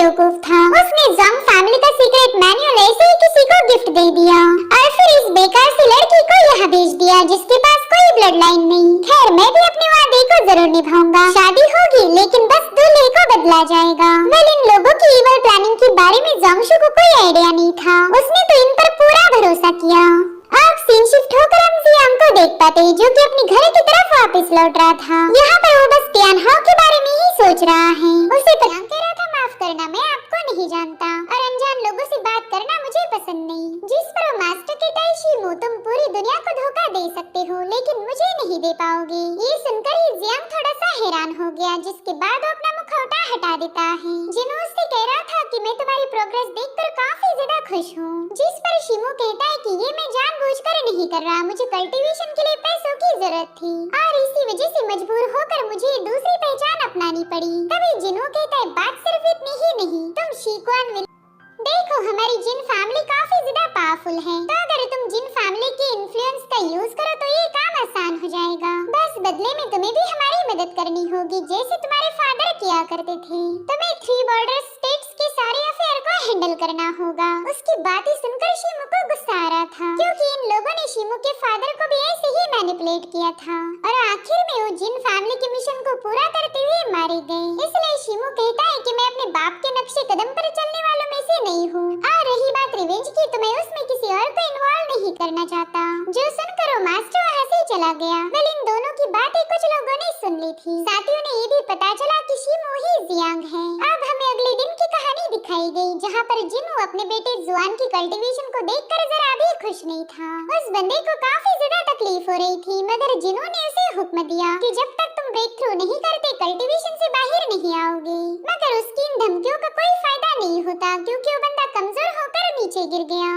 बेवकूफ था। उसने जंग फैमिली का सीक्रेट मैनुअल ऐसे ही किसी को गिफ्ट दे दिया और फिर इस बेकार सी लड़की को यहाँ भेज दिया जिसके पास कोई ब्लड लाइन नहीं। खैर मैं भी अपने वादे को जरूर निभाऊंगा। शादी होगी लेकिन बस दूल्हे को बदला जाएगा। वेल इन लोगों की इवल प्लानिंग के बारे में जंगशु को कोई आइडिया नहीं था। उसने तो इन पर पूरा भरोसा किया। अब सीन शिफ्ट होकर हम जियांग को देख पाते हैं जो कि अपने घर की तरफ वापस लौट रहा था। यहाँ पर वो बस तियानहाओ के बारे में ही सोच रहा है। उसे कह रहा था माफ करना मैं आपको नहीं जानता और अनजान लोगों से बात करना मुझे पसंद नहीं। जिस पर वो मास्टर कहता है शिमू तुम पूरी दुनिया को धोखा दे सकते हो लेकिन मुझे नहीं दे पाओगे। ये सुनकर ही जियांग थोड़ा सा हैरान हो गया जिसके बाद वो अपना मुखौटा हटा देता है। जिन्हों उससे कह रहा था कि मैं तुम्हारी प्रोग्रेस देखकर काफी ज्यादा खुश हूँ। जिस पर शिमू कहता है कि ये मैं जानबूझकर नहीं कर रहा, मुझे कल्टीवेशन के लिए पैसों की जरूरत थी और इसी वजह से मजबूर होकर मुझे दूसरी पहचान अपनानी पड़ी। तभी जिन्हों कहता है बात सिर्फ इतनी ही नहीं, तुम शीक्वान देखो हमारी जिन फैमिली काफी ज्यादा पावरफुल है, तो अगर तुम जिन फैमिली के इन्फ्लुएंस का यूज करो तो ये काम आसान हो जाएगा। बस बदले में तुम्हें भी हमारी मदद करनी होगी जैसे तुम्हारे फादर किया करते थे। तुम्हें 3 बॉर्डर स्टेट्स के सारे अफेयर को हैंडल करना होगा। उसकी बातें सुनकर शिमू को गुस्सा आ रहा था क्योंकि इन लोगों ने शिमू के फादर को भी ऐसे ही मैनिपुलेट किया था और आखिर में वो जिन फैमिली के मिशन को पूरा करते हुए मारे गए। इसलिए शिमू कहता है कि मैं अपने बाप के नक्शे कदम पर चलने वालों में से नहीं हूँ। और रही बात रिवेंज की तो मैं उसमें किसी और को इन्वॉल्व नहीं करना चाहता। जो सुनकर वो मास्टर वहाँ से चला गया। वेल इन दोनों की बातें कुछ लोगों ने सुन ली थी। साथियों ने ये भी पता चला कि शिमू ही जियांग है। अब हमें अगले दिन की कहानी दिखाई गई जहाँ पर जिन्हों अपने बेटे जुआन की कल्टीवेशन को देखकर जरा भी खुश नहीं था। उस बंदे को काफी ज्यादा तकलीफ हो रही थी मगर जिन्हों ने उसे हुक्म दिया कि जब तक तुम ब्रेक थ्रू नहीं करते कल्टीवेशन से बाहर नहीं आओगे। मगर उसकी इन धमकियों का कोई फायदा नहीं होता क्योंकि वो बंदा कमजोर होकर नीचे गिर गया।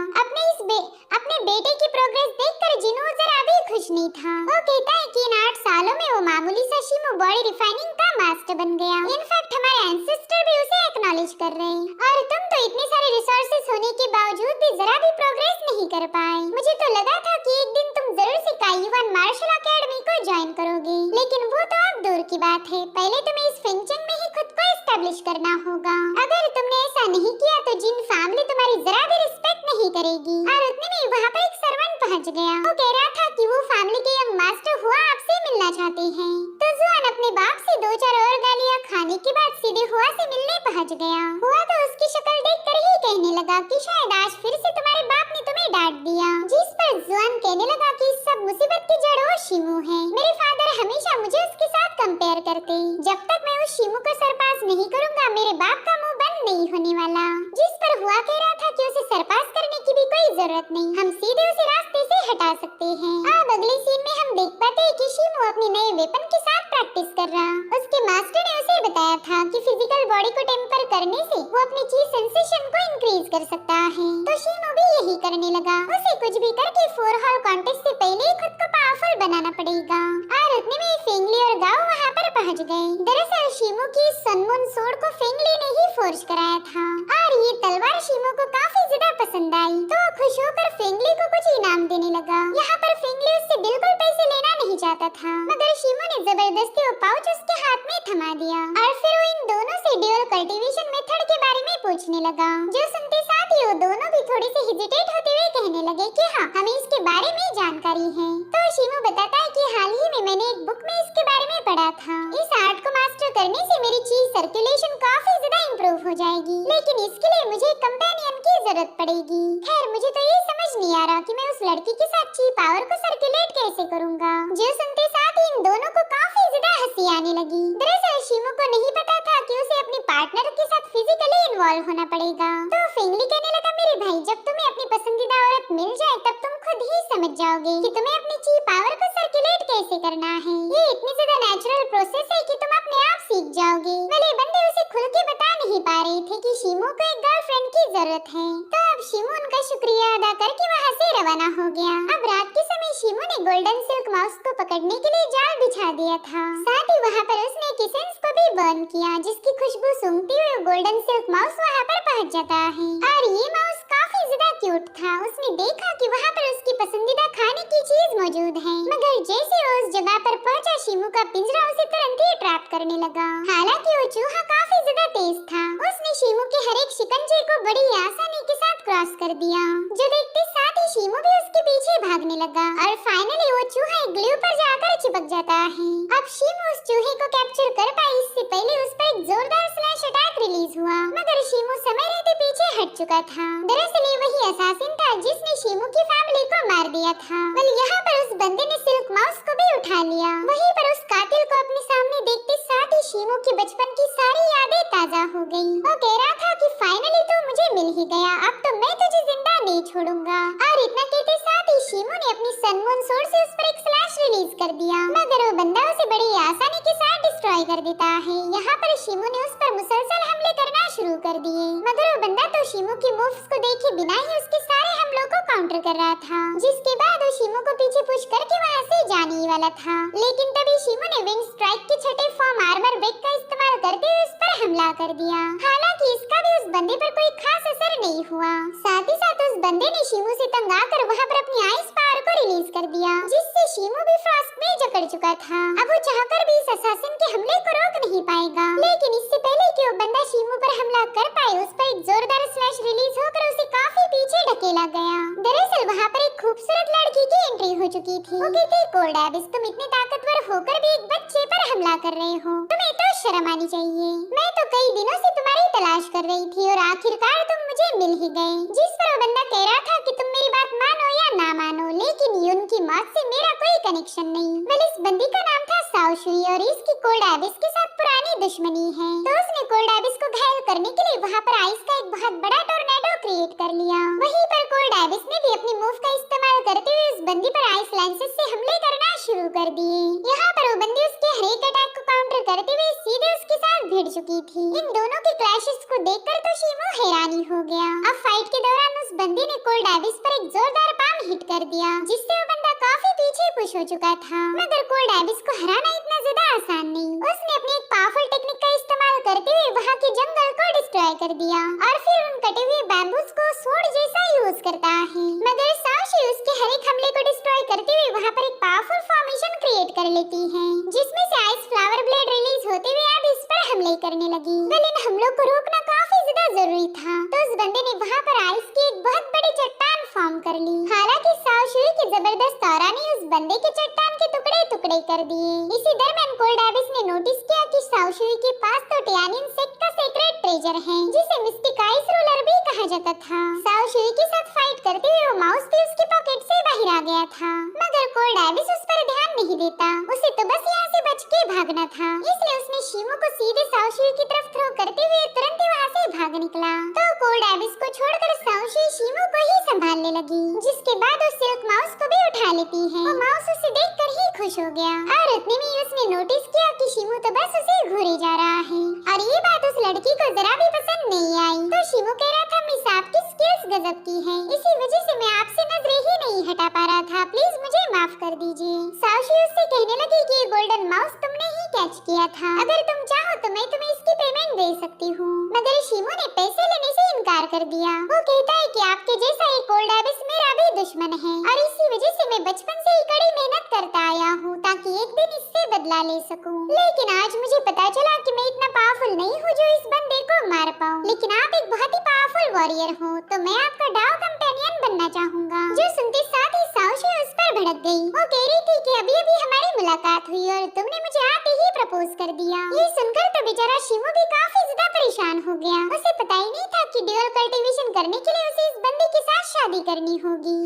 अपने बेटे की प्रोग्रेस देखकर जिन्हों जरा भी खुश नहीं था। वो कहता है कि इन 8 सालों में वो मामूली सा शिमू बॉडी रिफाइनिंग का मास्टर बन गया। इनफैक्ट हमारे एंसेस्टर भी उसे एक्नॉलेज कर रहे हैं और तुम तो इतने सारे रिसोर्सेज होने के बावजूद भी जरा भी प्रोग्रेस नहीं कर पाए। मुझे तो लगा था कि एक दिन तुम जरूर से काइयुआन मार्शल एकेडमी को ज्वाइन करोगे लेकिन वो तो अब दूर की बात है। पहले तुम्हें इस फेंगचेंग में ही खुद को एस्टेब्लिश करना होगा। अगर तुमने ऐसा नहीं किया तो जिन फैमिली तुम्हारी जरा भी रिस्पेक्ट नहीं करेगी। और उतने में वहाँ पर एक सर्वेंट पहुँच गया। वो कह रहा था कि वो फैमिली के यंग मास्टर हुआ आपसे मिलना चाहते हैं। तो जुआन अपने बाप से 2-4 और गालियाँ खाने के बाद सीधे हुआ से मिलने पहुँच गया। हुआ तो उसकी शक्ल देखकर ही कहने लगा कि शायद आज फिर से तुम्हारे बाप ने तुम्हें डांट दिया। जिस पर जुआन कहने लगा कि इस सब मुसीबत की जड़ वो शिमू है। मेरे फादर हमेशा मुझे उसके साथ कंपेयर करते। जब तक मैं उस शिमू को सरपास नहीं करूँगा मेरे बाप का मुंह बंद नहीं होने वाला। जिस पर हुआ कह रहा था कि उसे सरपास करने की भी कोई जरूरत नहीं, हम सीधे उसे रास्ते से हटा सकते हैं। अब अगले सीन में हम देख पाते हैं कि शिमू अपनी नए वेपन के साथ प्रैक्टिस कर रहा। उसके मास्टर ने उसे बताया था कि फिजिकल बॉडी को टेम्पर करने से वो अपनी चीज सेंसेशन को इंक्रीज कर सकता है। तो शिमू भी यही करने लगा। उसे कुछ भी करके 4 हॉल कॉन्टेस्ट से पहले ही खुद को पावरफुल बनाना पड़ेगा। और उतने में फेंगली और गाओ वहाँ पर पहुँच गए। दरअसल शिमू की सनमून सोर्ड को फेंगली ने ही फोर्ज कराया था और ये तलवार शिमू को काफी ज्यादा पसंद आई तो खुश होकर फेंगली को कुछ इनाम देने लगा। यहाँ पर फेंगली उससे बिल्कुल पैसे लेना नहीं चाहता था मगर शिमू ने जबरदस्ती वो पाउच उसके हाथ में थमा दिया और फिर वो इन दोनों से ड्यूअल कल्टीवेशन मेथड के बारे में पूछने लगा। जो सुनते साथ ही वो दोनों भी थोड़े से हेजिटेट होते हुए कहने लगे कि हाँ हमें इसके बारे में जानकारी है। तो शिमू बताता है कि हाल ही में मैंने एक बुक में इसके बारे में पढ़ा था। इस आर्ट को मास्टर करने से मेरी चीज सर्कुलेशन काफी ज्यादा इम्प्रूव हो जाएगी लेकिन इसके लिए मुझे कंपेनियन की जरूरत पड़ेगी। खैर मुझे तो ये समझ नहीं आ रहा कि मैं उस लड़की के साथ ची पावर को सर्कुलेट कैसे करूँगा। जो सुनते साथ ही इन दोनों को काफी ज्यादा हंसी आने लगी। दरअसल शिमू को नहीं पता था कि उसे अपने पार्टनर के साथ फिजिकली इन्वॉल्व होना पड़ेगा। तो फेंगली कहने लगा मेरे भाई जब तुम्हें अपनी पसंदीदा औरत मिल जाए तब तुम खुद ही समझ जाओगे कि तुम्हें अपनी ची पावर को सर्कुलेट कैसे करना है। ये इतनी ज्यादा नेचुरल प्रोसेस है कि तुम अपने आप सीख जाओगे। भले बंदे उसे खुल के बता नहीं पा रहे थे कि शिमू को एक गर्लफ्रेंड की जरूरत है। तो अब शिमू उनका शुक्रिया अदा करके वहाँ से रवाना हो गया। अब रात के समय शिमू ने गोल्डन सिल्क माउस को पकड़ने के लिए जाल बिछा दिया था। साथ ही वहाँ पर उसने किसेंस को भी बर्न किया जिसकी खुशबू सूंघते हुए गोल्डन सिल्क माउस वहाँ पर पहुँच जाता है और ये माउस काफी ज्यादा क्यूट था। उसने देखा कि वहाँ पर उसकी पसंदीदा खाने की चीज मौजूद है मगर जैसे वो उस जगह पर पहुँचा शिमू का पिंजरा उसे तुरंत ही ट्रैप करने लगा। हालांकि वो चूहा काफी ज्यादा तेज था। उसने शिमू के शिकंजे को बड़ी आसानी के साथ क्रॉस कर दिया, जो देखते साथ ही शीमू भी उसके पीछे भागने लगा और फाइनली वो चूहा एक ग्लू पर जाकर चिपक जाता है। अब शीमू उस चूहे को कैप्चर कर पाई इससे पहले उस पर एक जोरदार स्लैश अटैक रिलीज हुआ, मगर शीमू समय रहते पीछे हट चुका था। दरअसल ये वही असासिन था जिसने शीमू की फैमिली को मार दिया था। बल यहाँ पर उस बंदे ने सिल्क माउस को भी उठा लिया। वहीं पर उस कातिल को अपने सामने देखते साथ ही शीमू की बचपन की सारी यादें ताजा हो गई। वो कह रहा था कि फाइनली तो मुझे मिल ही गया, अब तो मैं तुझे जिंदा नहीं छोड़ूंगा। और इतना कहते साथ ही शीमू ने अपनी सनमून सोर्ड से उस पर एक स्लैश रिलीज कर दिया, मगर वो बंदा उसे बड़ी आसानी के साथ डिस्ट्रॉय कर देता है। यहाँ पर शीमू ने उस पर मुसलसल हमले करना शुरू कर दिए, मगर वो बंदा तो शीमू की मूव्स को देखे बिना ही उसके सारे हमलों को काउंटर कर रहा था, जिसके बाद वो शीमू को पीछे पुश करके वहाँ से जाने ही वाला था। लेकिन तभी शीमू ने विंग स्ट्राइक के छठे फॉर्म आर्मर ब्रेक का इस्तेमाल करते हुए उस पर हमला कर दिया। हालांकि इसका भी उस बंदे पर कोई खास असर नहीं हुआ। साथ ही साथ उस बंदे ने शीमू से तंग आकर वहाँ पर अपनी आइस पावर को रिलीज कर दिया, जिससे शीमू भी फ्रॉस्ट में जकड़ चुका था। अब वो चाहकर भी इस असासिन के हमले को रोक नहीं पाएगा। लेकिन इससे पहले कि वो बंदा शीमू पर हमला कर पाए, उस पर एक जोरदार स्लैश रिलीज होकर उसे काफी पीछे ढकेला गया। दरअसल वहाँ पर एक खूबसूरत लड़की की एंट्री हो चुकी थी। वो कहती, कोल्ड एबिस, तुम इतने ताकतवर होकर भी एक बच्चे पर हमला कर रहे हो, तुम्हें तो शर्म आनी चाहिए। मैं तो कई दिनों से तुम्हारी तलाश कर रही थी और आखिरकार तुम मुझे मिल ही गए। जिस पर वो बंदा कह रहा था कि तुम मेरी बात मानो या ना मानो, लेकिन यून की मौत से मेरा कोई कनेक्शन नहीं। वेल, इस बंदी का नाम था साओ शुई और इसकी कोल्ड एबिस के साथ पुरानी दुश्मनी है, तो उसने कोल्ड एबिस को घायल करने के लिए वहाँ पर आइस का एक बहुत बड़ा टोर्नेडो क्रिएट कर लिया। वहीं पर कोल्ड एबिस ने भी अपनी मूव का इस्तेमाल करते हुए उस बंदी पर आइस लैंसेस से हमले करना शुरू कर दिए। यहाँ पर वो बंदी उसके हर एक अटैक को काउंटर करते हुए सीधे उसके साथ भिड़ चुकी थी। इन दोनों के क्लैशेस को देखकर तो शीमू हैरानी हो गया। अब फाइट के दौरान उस बंदी ने कोल्ड एबिस पर एक जोरदार पाम हिट कर दिया, जिससे वो बंदा काफी पीछे पुश हो चुका था। मगर कोल्ड एबिस को हराना इतना ज्यादा आसान नहीं। उसने अपनी एक पावरफुल टेक्निक का इस्तेमाल करते हुए वहाँ के जंगल को डिस्ट्रॉय कर दिया और फिर उन कटे हुए बैम्बूज को स्वॉर्ड जैसा यूज करता है। मगर साओशी उसके हर एक हमले को डिस्ट्रॉय करते हुए वहाँ पर एक पावरफुल फॉर्मेशन क्रिएट कर लेती है, जिसमें से आइस फ्लावर ब्लेड रिलीज होते हुए अब इस पर हमले करने लगी। वेल, इन हमलों को रोकना काफी ज्यादा जरूरी था, तो उस बंदे ने वहाँ पर आइस की एक बहुत बड़ी चट्टान फॉर्म कर ली। हालांकि साओशी की जबरदस्त ऑरा ने उस बंदे के चट्टान के टुकड़े टुकड़े कर दिए। इसी दरमियान कोल्ड एबिस ने नोटिस किया कि साओशी के पास तो टियानियन सेक्ट का सीक्रेट ट्रेजर है, जिसे मिस्टिक आइस रूलर भी कहा जाता था। साओशी के साथ फाइट करते हुए वो माउस भी उसकी पॉकेट से बाहर आ गया था, मगर कोल्ड एबिस उस पर ध्यान नहीं देता। उसे तो बस यहाँ से बच के भागना था, इसलिए उसने शीमू को सीधे साओशी की तरफ थ्रो करते हुए तुरंत ही वहाँ से भाग निकला। तो कोल्ड एबिस को छोड़कर साओशी शीमू को ही संभालने लगी, जिसके बाद वो सिल्क माउस को भी उठा लेती है। वो माउस उसे देखकर ही खुश हो गया और उतने में उसने नोटिस किया कि शीमू तो बस उसे घूरे जा रहा है और ये बात उस लड़की को जरा भी पसंद नहीं आई। तो शीमू कह रहा था, मिस आपकी स्किल्स गजब की है, इसी वजह से मैं आपसे नजरें ही नहीं हटा पा रहा था, प्लीज मुझे माफ कर दीजिए। साओशी उससे कहने लगी कि ये गोल्डन माउस तुमने ही कैच किया था, अगर तुम चाहो तो मैं तुम्हें इसकी पेमेंट दे सकती हूँ। मगर शीमू ने पैसे लेने से इनकार कर दिया। वो कहता है कि आपके जैसा एक कोल्ड एबिस मेरा भी दुश्मन है और इसी वजह से मैं बचपन से ही कड़ी मेहनत करता आया हूँ ताकि एक दिन इससे बदला ले सकूं। लेकिन आज मुझे पता चला कि मैं इतना पावरफुल नहीं हूँ जो इस बंदे को मार पाऊँ। लेकिन आप एक बहुत ही पावरफुल वॉरियर हो, तो मैं आपका डाव कंपेनियन बनना चाहूँगा। जो सुनते साथ ही साओशी उस पर भड़क गई। वो कह रही थी कि अभी अभी हमारी मुलाकात हुई और तुमने मुझे आते ही प्रपोज कर दिया। ये सुनकर तो बेचारा शीमू भी काफी ज्यादा परेशान हो गया। उसे पता ही नहीं था कि ड्यूअल कल्टीवेशन करने के लिए उसे इस बंदे के साथ शादी करनी होगी।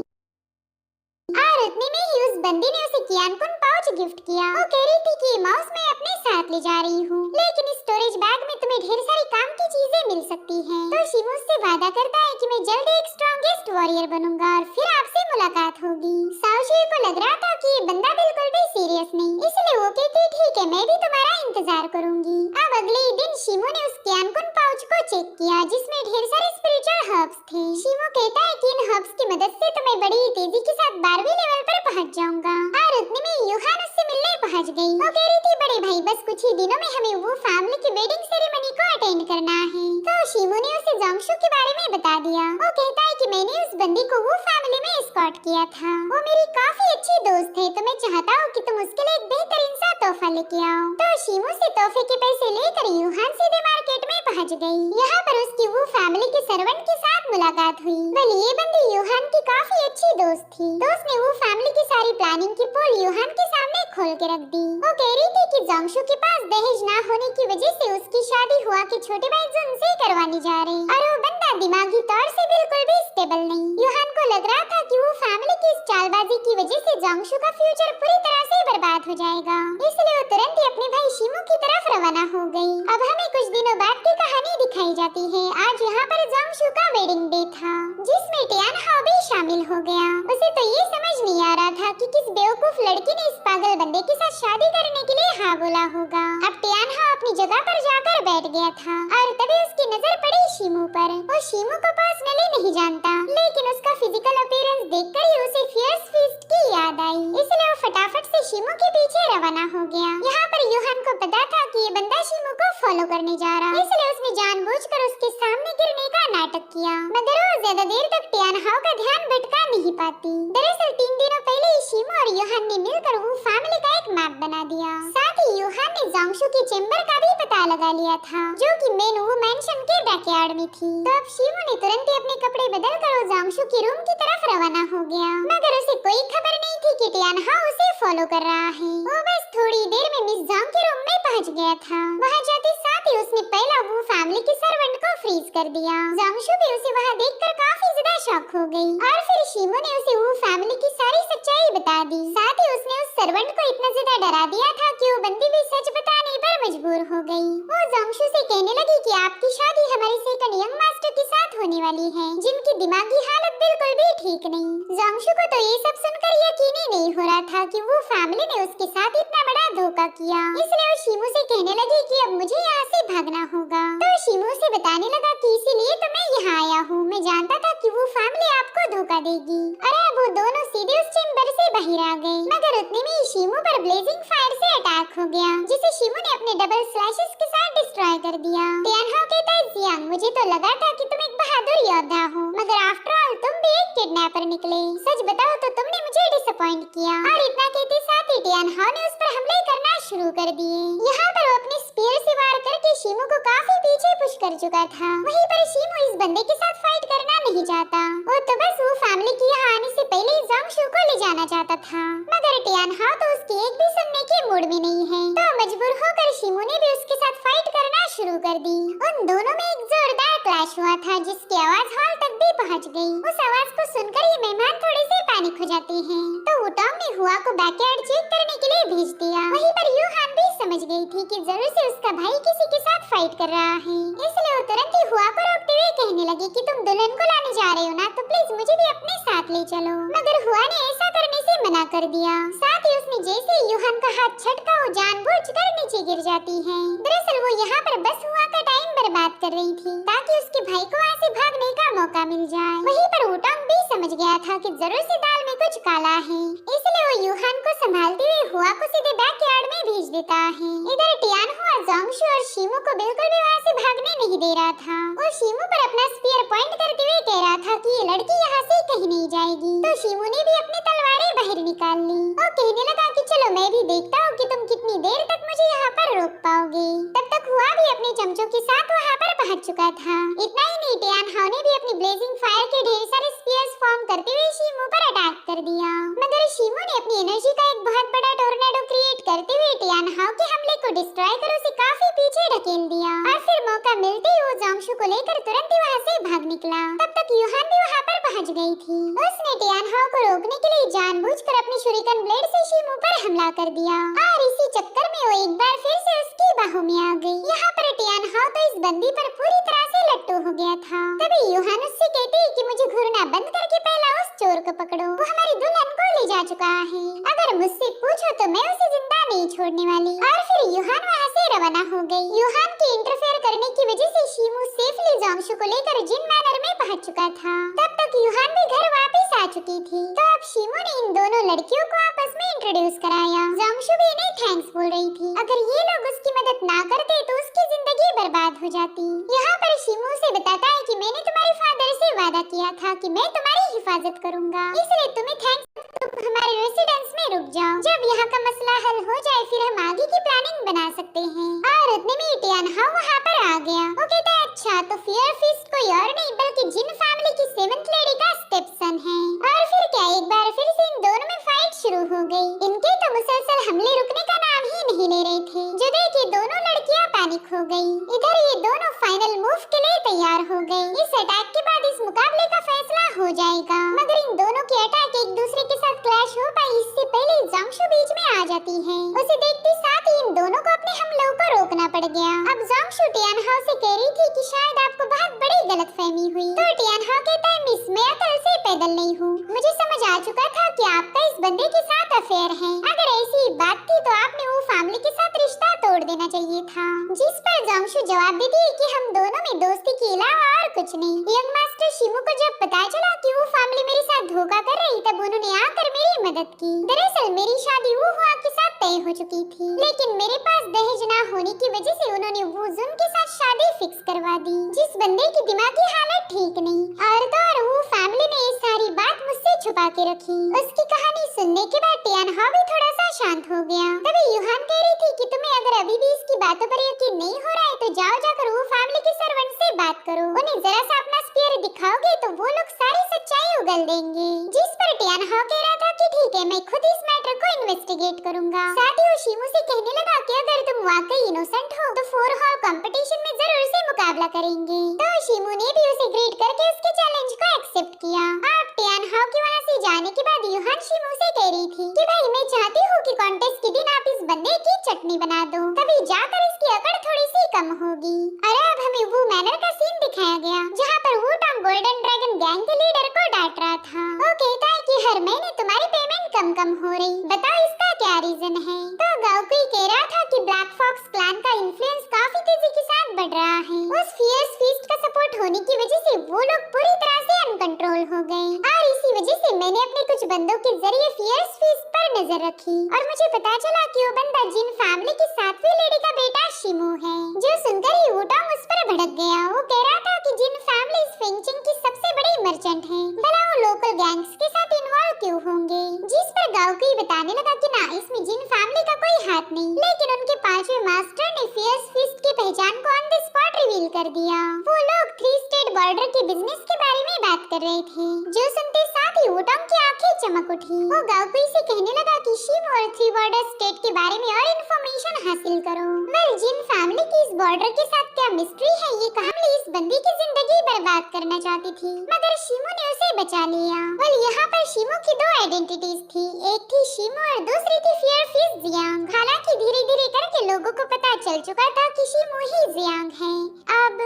और उतने में ही उस बंदी ने उसे कियानकुन पाउच गिफ्ट किया। वो कह रही थी कि माउस मैं अपने साथ ले जा रही हूँ, लेकिन इस स्टोरेज बैग में तुम्हें ढेर सारी काम की चीजें मिल सकती हैं। तो शीमू से वादा करता है कि मैं जल्द एक स्ट्रॉन्गेस्ट वॉरियर बनूंगा और फिर आपसे मुलाकात होगी। साओशी को लग रहा था कि ये बंदा बिल्कुल भी सीरियस नहीं, इसलिए वो कहती ठीक है, मैं भी तुम्हारा इंतजार करूंगी। अब अगले ही दिन शीमू ने उस कियानकुन पाउच को चेक किया, जिसमें ढेर सारे स्पिरिचुअल हर्ब्स थे। शीमू कहता है कि इन हर्ब्स की मदद से तो मैं बड़ी तेजी के साथ 12वीं लेवल पर पहुंच जाऊंगा। और उतने में यूहान उससे मिलने पहुंच गई। वो कह रही थी, बड़े भाई बस कुछ ही दिनों में हमें वो फैमिली की वेडिंग सेरेमनी को अटेंड करना है। तो शीमू ने उसे जोंगशु के बारे में बता दिया। वो कहता है कि मैंने उस बंदी को वो फैमिली में एस्कॉर्ट किया था। वो मेरी काफी अच्छी दोस्त है, तो मैं चाहता हूँ कि तुम उसके लिए एक बेहतरीन सा तोहफा लेके आओ। तो शीमू से तोहफे के पैसे लेकर यूहान सीधे मार्केट में पहुँच गई। यहाँ पर उसकी वो फैमिली के सर्वेंट के साथ मुलाकात हुई। वेल ये बंदी यूहान की काफी अच्छी दोस्त थी, तो उसने वो फैमिली की सारी प्लानिंग की पोल यूहान के सामने खोल के रख दी। वो कह रही थी कि जोंगशु के पास दहेज ना होने की वजह से उसकी शादी हुआ के छोटे भाई जुन से करवाने जा रहे, और वो बंदा दिमागी तौर से बिल्कुल भी स्टेबल नहीं। यूहान को लग रहा था कि वो फैमिली की इस चालबाजी की वजह से जोंगशु का फ्यूचर पूरी तरह से बर्बाद हो जाएगा, इसलिए वो तुरंत ही अपने भाई शिमू की तरफ रवाना हो गई। अब हमें कुछ दिनों बाद की कहानी दिखाई जाती है। आज यहाँ पर जोंगशु का वेडिंग डे था, जिसमें टियान हाओ भी शामिल हो गया। उसे तो ये समझ नहीं आ रहा था कि किस बेवकूफ लड़की ने इस पागल बंदे के साथ शादी करने के लिए हाँ बोला होगा। अब टियान हाओ अपनी जगह पर जाकर बैठ गया था, और तभी उसकी नजर पड़ी शिमू पर। वो शिमू को पर्सनली नहीं जानता, लेकिन उसका फिजिकल अपीयरेंस देखकर ही उसे फियर्स फीस्ट की याद आई, इसलिए वो फटाफट से शिमू के पीछे रवाना हो गया। यहाँ पर यूहान को पता था कि ये बंदा शिमू को फॉलो करने जा रहा, इसलिए उसने जानबूझकर उसके सामने गिरने का नाटक किया, मगर वो ज्यादा देर तक टियान हाओ का ध्यान भटका नहीं पाती। दरअसल 3 दिनों पहले ही शिमू और यूहान ने मिलकर वो फैमिली का एक मैप बना दिया। साथ ही यूहान ने जोंगशु के चेंबर का भी पता लगा लिया था, जो कि मेन वो मेंशन के बैकयार्ड में थी। तो अब शिमू ने तुरंत ही अपने कपड़े बदलकर जोंगशु के रूम की तरफ रवाना हो गया, मगर उसे कोई खबर नहीं थी कि टियान हाओ उसे फॉलो कर रहा है। वो बस थोड़ी देर में मिस जोंग के रूम में पहुंच गया था। वहां जाते साथ ही उसने पहला वो फैमिली के सर्वेंट को फ्रीज कर दिया। जोंगशु भी उसे वहां देखकर काफी ज्यादा शॉक हो गई, और फिर शिमू ने उसे वो फैमिली की सारी सच्चाई बता दी। साथ ही उसने उस सर्वेंट को इतना ज्यादा डरा दिया था कि वो बंदी भी सच बताने पर मजबूर हो गई। वो जोंगशु से कहने लगी कि आपकी शादी हमारे सेकंड यंग मास्टर के साथ होने वाली है, जिनकी दिमागी हालत बिल्कुल भी ठीक नहीं। जोंगशु को तो ये सब सुनकर यकीन ही नहीं हो रहा था कि वो फैमिली ने उसके साथ इतना बड़ा धोखा किया, इसलिए वो शिमू से कहने लगी कि अब मुझे यहाँ से भागना होगा। तो शिमू से बताने लगा कि इसीलिए तो मैं यहाँ आया हूँ, मैं जानता था कि वो फैमिली आपको धोखा देगी। अरे वो दोनों सीधे उस चेंबर से बाहर आ गए, मगर उतने में ही शिमू पर ब्लेजिंग फायर से अटैक हो गया, जिसे शिमू ने अपने डबल स्लैशेस के साथ डिस्ट्रॉय कर दिया। टियान हाओ कहता है जियांग, मुझे तो लगा था कि तुम एक बहादुर योद्धा हो, मगर आफ्टर ऑल तुम भी एक किडनैपर निकले। सच बताओ तो तुमने मुझे डिसअपॉइंट किया। और इतना कहते साथ ही टियान हाओ ने उस पर हमले करना शुरू कर दिए। यहाँ पर वो अपने स्पीयर से वार करके शिमू को काफी पीछे पुश कर चुका था। वहीं पर शिमू इस बंदे के साथ फाइट करना नहीं चाहता, वो तो बस वो फैमिली की यहाँ आने से पहले जोंगशु को ले जाना चाहता था, मगर टियान हाओ तो उसकी एक भी सुनने के मूड में नहीं है। तो मजबूर होकर शिमू ने भी उसके साथ फाइट करना शुरू कर दी। उन दोनों में एक जोरदार क्लैश हुआ था, जिसकी आवाज हॉल तक भी पहुंच गई। उस आवाज को सुनकर ही मेहमान थोड़े से पैनिक हो जाते हैं। तो वुटांग ने हुआ को बैकयार्ड चेक करने के लिए भेज दिया। वहीं पर यूहान भी समझ गई थी कि जरूर से उसका भाई किसी के साथ फाइट कर रहा है, इसलिए वो तुरंत ही हुआ को रोकते हुए कहने लगी कि तुम दुल्हन को लाने जा रहे हो ना, तो प्लीज मुझे भी अपने साथ ले चलो। मगर हुआ ने ऐसा करने से मना कर दिया। साथ ही उसने जैसे यूहान का हाथ झटका वो जानबूझकर नीचे गिर जाती है। दरअसल वो यहाँ पर बस हुआ का टाइम बर्बाद कर रही थी, ताकि उसके भाई को वहाँ से भागने का मौका मिल जाए। वहीं पर वुटांग भी समझ गया था कि जरूर से दाल में कुछ काला है, इसलिए वो यूहान को संभालते हुए हुआ को सीधे बैकयार्ड में भेज देता है। इधर टियान हुआ जोंगशु और शिमू को बिल्कुल भी वहाँ से भागने नहीं दे रहा था। वो शिमू पर अपना स्पीयर पॉइंट करते हुए कह रहा था कि ये लड़की यहाँ से कहीं नहीं जाएगी। तो शिमू ने भी अपनी तलवारें बाहर निकाल ली। वो कहने लगा कि चलो मैं भी देखता हूँ कि तुम कितनी देर तक मुझे यहाँ पर रोक पाओगे। तब तक हुआ भी अपने चमचों के साथ वहाँ पर पहुँच चुका था। इतना ही नहीं, टियान हाओ ने भी अपनी ब्लेजिंग फायर के ढेर सारे स्पीयर्स फॉर्म करते हुए शिमू पर अटैक कर दिया, मगर शिमू ने अपनी एनर्जी का एक बहुत बड़ा टोर्नेडो क्रिएट करते हुए टियान हाओ के हमले को डिस्ट्रॉय कर उसे काफी पीछे ढकेल दिया। और फिर मौका मिलते ही वो जोंगशु को लेकर तुरंत ही वहाँ से भाग निकला। तब तक यूहान भी वहाँ पर पहुँच गई थी। उसने टियान हाओ को रोकने के लिए जानबूझकर अपनी शुरिकन ब्लेड से शिमू पर हमला कर दिया, और इसी चक्कर में वो एक बार फिर से उसकी बाहों में आ गई। यहाँ पर टियान हाओ तो इस बंदी पर पूरी तरह से लट्टू हो गया था। तभी यूहान उससे कहते हैं कि मुझे घूरना बंद करके पहला उस चोर को पकड़ो, वो हमारी दुल्हन को ले जा चुका है। अगर मुझसे पूछो तो मैं उसे जिंदा नहीं छोड़ने वाली। और फिर यूहान वहाँ से रवाना हो गई। यूहान के इंटरफेयर करने की वजह से शिमू सेफली जोंगशु को लेकर जिन मैनर में पहुँच चुका था। तब तक यूहान भी घर वापस आ चुकी थी। तो अब शिमू ने इन दोनों लड़कियों को आपस में इंट्रोड्यूस कराया। जोंगशु भी इन्हें थैंक्स बोल रही थी, अगर ये लोग उसकी मदद ना करते तो उसकी जिंदगी बर्बाद हो जाती। यहाँ पर शिमू से बताता है कि मैंने तुम्हारे फादर से वादा किया था कि मैं तुम्हारी हिफाजत करूंगा, इसलिए तुम्हें थैंक्स। तुम हमारे रेसिडेंस में रुक जाओ, जब यहाँ का मसला हल हो जाए फिर हम आगे की प्लानिंग बना सकते हैं। और उतने में टियान हाओ वहाँ पर आ गया। वो कहता है अच्छा तो फियर फिस्ट कोई और नहीं बल्कि जिन फैमिली की 7th लेडी का स्टेपसन है। और फिर क्या एक बार फिर से इन दोनों में फाइट शुरू हो गई। इनके तो मुसलसल हमले रुकने का नाम ही नहीं ले रहे थे। जो देख ये दोनों लड़कियां पैनिक हो गई। इधर ये दोनों फाइनल मूव के लिए तैयार हो गई। इस अटैक के बाद इस मुकाबले का फैसला हो जाएगा, मगर इन दोनों के अटैक एक दूसरे के साथ क्लैश हो पाए इससे पहले जोंगशु बीच में आ जाती है। उसे देखते साथ ही इन दोनों को अपने हमलों को रोकना पड़ गया। अब जोंगशु टियानहाओ से कह रही थी कि शायद आपको बहुत बड़ी गलतफहमी हुई, तो टियानहाओ कहता है मिस मैं अकल से पैदल नहीं हूँ, मुझे समझ आ चुका था कि आपका इस बंदे के साथ अफेयर है। अगर ऐसी बात थी तो आपने वो फैमिली के साथ रिश्ता तोड़ देना चाहिए था। जिस पर जोंगशु जवाब देती है कि हम दोनों में दोस्ती के अलावा और कुछ नहीं। यंग मास्टर शिमू को जब पता चला कि वो फैमिली मेरे साथ धोखा कर रही तब उन्होंने आकर मेरी मदद की। दरअसल मेरी शादी वो हुआ के साथ तय हो चुकी थी, लेकिन मेरे पास दहेज ना होने की वजह से उन्होंने वो जुन के साथ शादी फिक्स करवा दी, जिस बंदे की दिमागी हालत ठीक नहीं। और तो और वो फैमिली ने ये सारी बात मुझसे छुपा के रखी। उसकी कहानी सुनने के बाद टियानहाओ भी थोड़ा सा शांत हो गया। तभी यूहान कह रही थी कि तुम्हें अगर अभी भी इसकी बातों पर यकीन नहीं हो रहा है तो जाओ जाकर वो फैमिली के सर्वेंट से बात करो, उन्हें जरा सा अपना स्पीयर दिखाओगे तो वो लोग सारी सच्चाई उगल देंगे। जिस पर टियानहाओ कह रहा था कि ठीक है मैं खुद इस मैटर को इन्वेस्टिगेट करूंगा। साथ ही वो शिमू से कहने लगा कि अगर तुम वाकई इनोसेंट हो तो 4 हॉल कंपटीशन में जरूर से मुकाबला करेंगे। तो शिमू ने भी उसे ग्रीट करके उसके चैलेंज को एक्सेप्ट किया। अब टियानहाओ के वहाँ से जाने के बाद यूहान शिमू से कह रही थी कि भाई मैं चाहती हूँ कि कॉन्टेस्ट के दिन आप इस बंदे की चटनी बना दो, तभी जाकर इसकी अकड़ थोड़ी सी कम होगी। अरे अब हमें वो मैनर का सीन दिखाया गया जहाँ पर वुटांग गोल्डन ड्रैगन गैंग के लीडर को डांट रहा था। वो कहता है कि हर महीने तुम्हारी पेमेंट कम हो रही, बताओ इसका क्या रीजन है। तो गाओकुई कह रहा था कि ब्लैक फॉक्स क्लैन का इन्फ्लुएंस काफी तेजी के साथ बढ़ रहा है। उस फियर्स फीस्ट का सपोर्ट होने की वजह से वो लोग पूरी तरह से अनकंट्रोल हो गए और इसी वजह से मैंने अपने कुछ बंदों के जरिए फियर्स फीस्ट पर नजर रखी और मुझे पता चला कि वो बंदा जिन फैमिली की 7वीं लेडी का बेटा शिमू है। जो सुनकर ही वुटांग उस पर भड़क गया। वो कह रहा था कि जिन फैमिली फेंचिंग की सबसे बड़ी मर्चेंट है, भला वो लोकल गैंग्स के साथ इन्वॉल्व क्यों होंगे। जिस पर गाओकुई बताने लगा कि ना इसमें जिन फैमिली का कोई हाथ नहीं, लेकिन उनके 5वें मास्टर ने फियर्स फीस्ट की पहचान को ऑन द स्पॉट रिवील कर दिया। वो लोग 3 स्टेट बॉर्डर के बिजनेस के बारे में बात कर रहे थे। जो सुनते साथ ही वुटांग की आंखें चमक उठी। वो गाओकुई से कहने लगा कि शिमू और 3 बॉर्डर स्टेट के बारे में और इन्फॉर्मेशन हासिल करो। वेल जिन फैमिली की इस बॉर्डर के साथ क्या मिस्ट्री है, ये कहानी इस बंदी की जिंदगी बर्बाद करना चाहती थी, मगर शिमू ने उसे बचा लिया। वेल यहाँ पर शिमू की 2 आइडेंटिटीज थी, एक थी शिमू और दूसरी थी फियर फिस्ट जियांग। हालांकि धीरे धीरे करके लोगों को पता चल चुका था कि शिमू ही जियांग है। अब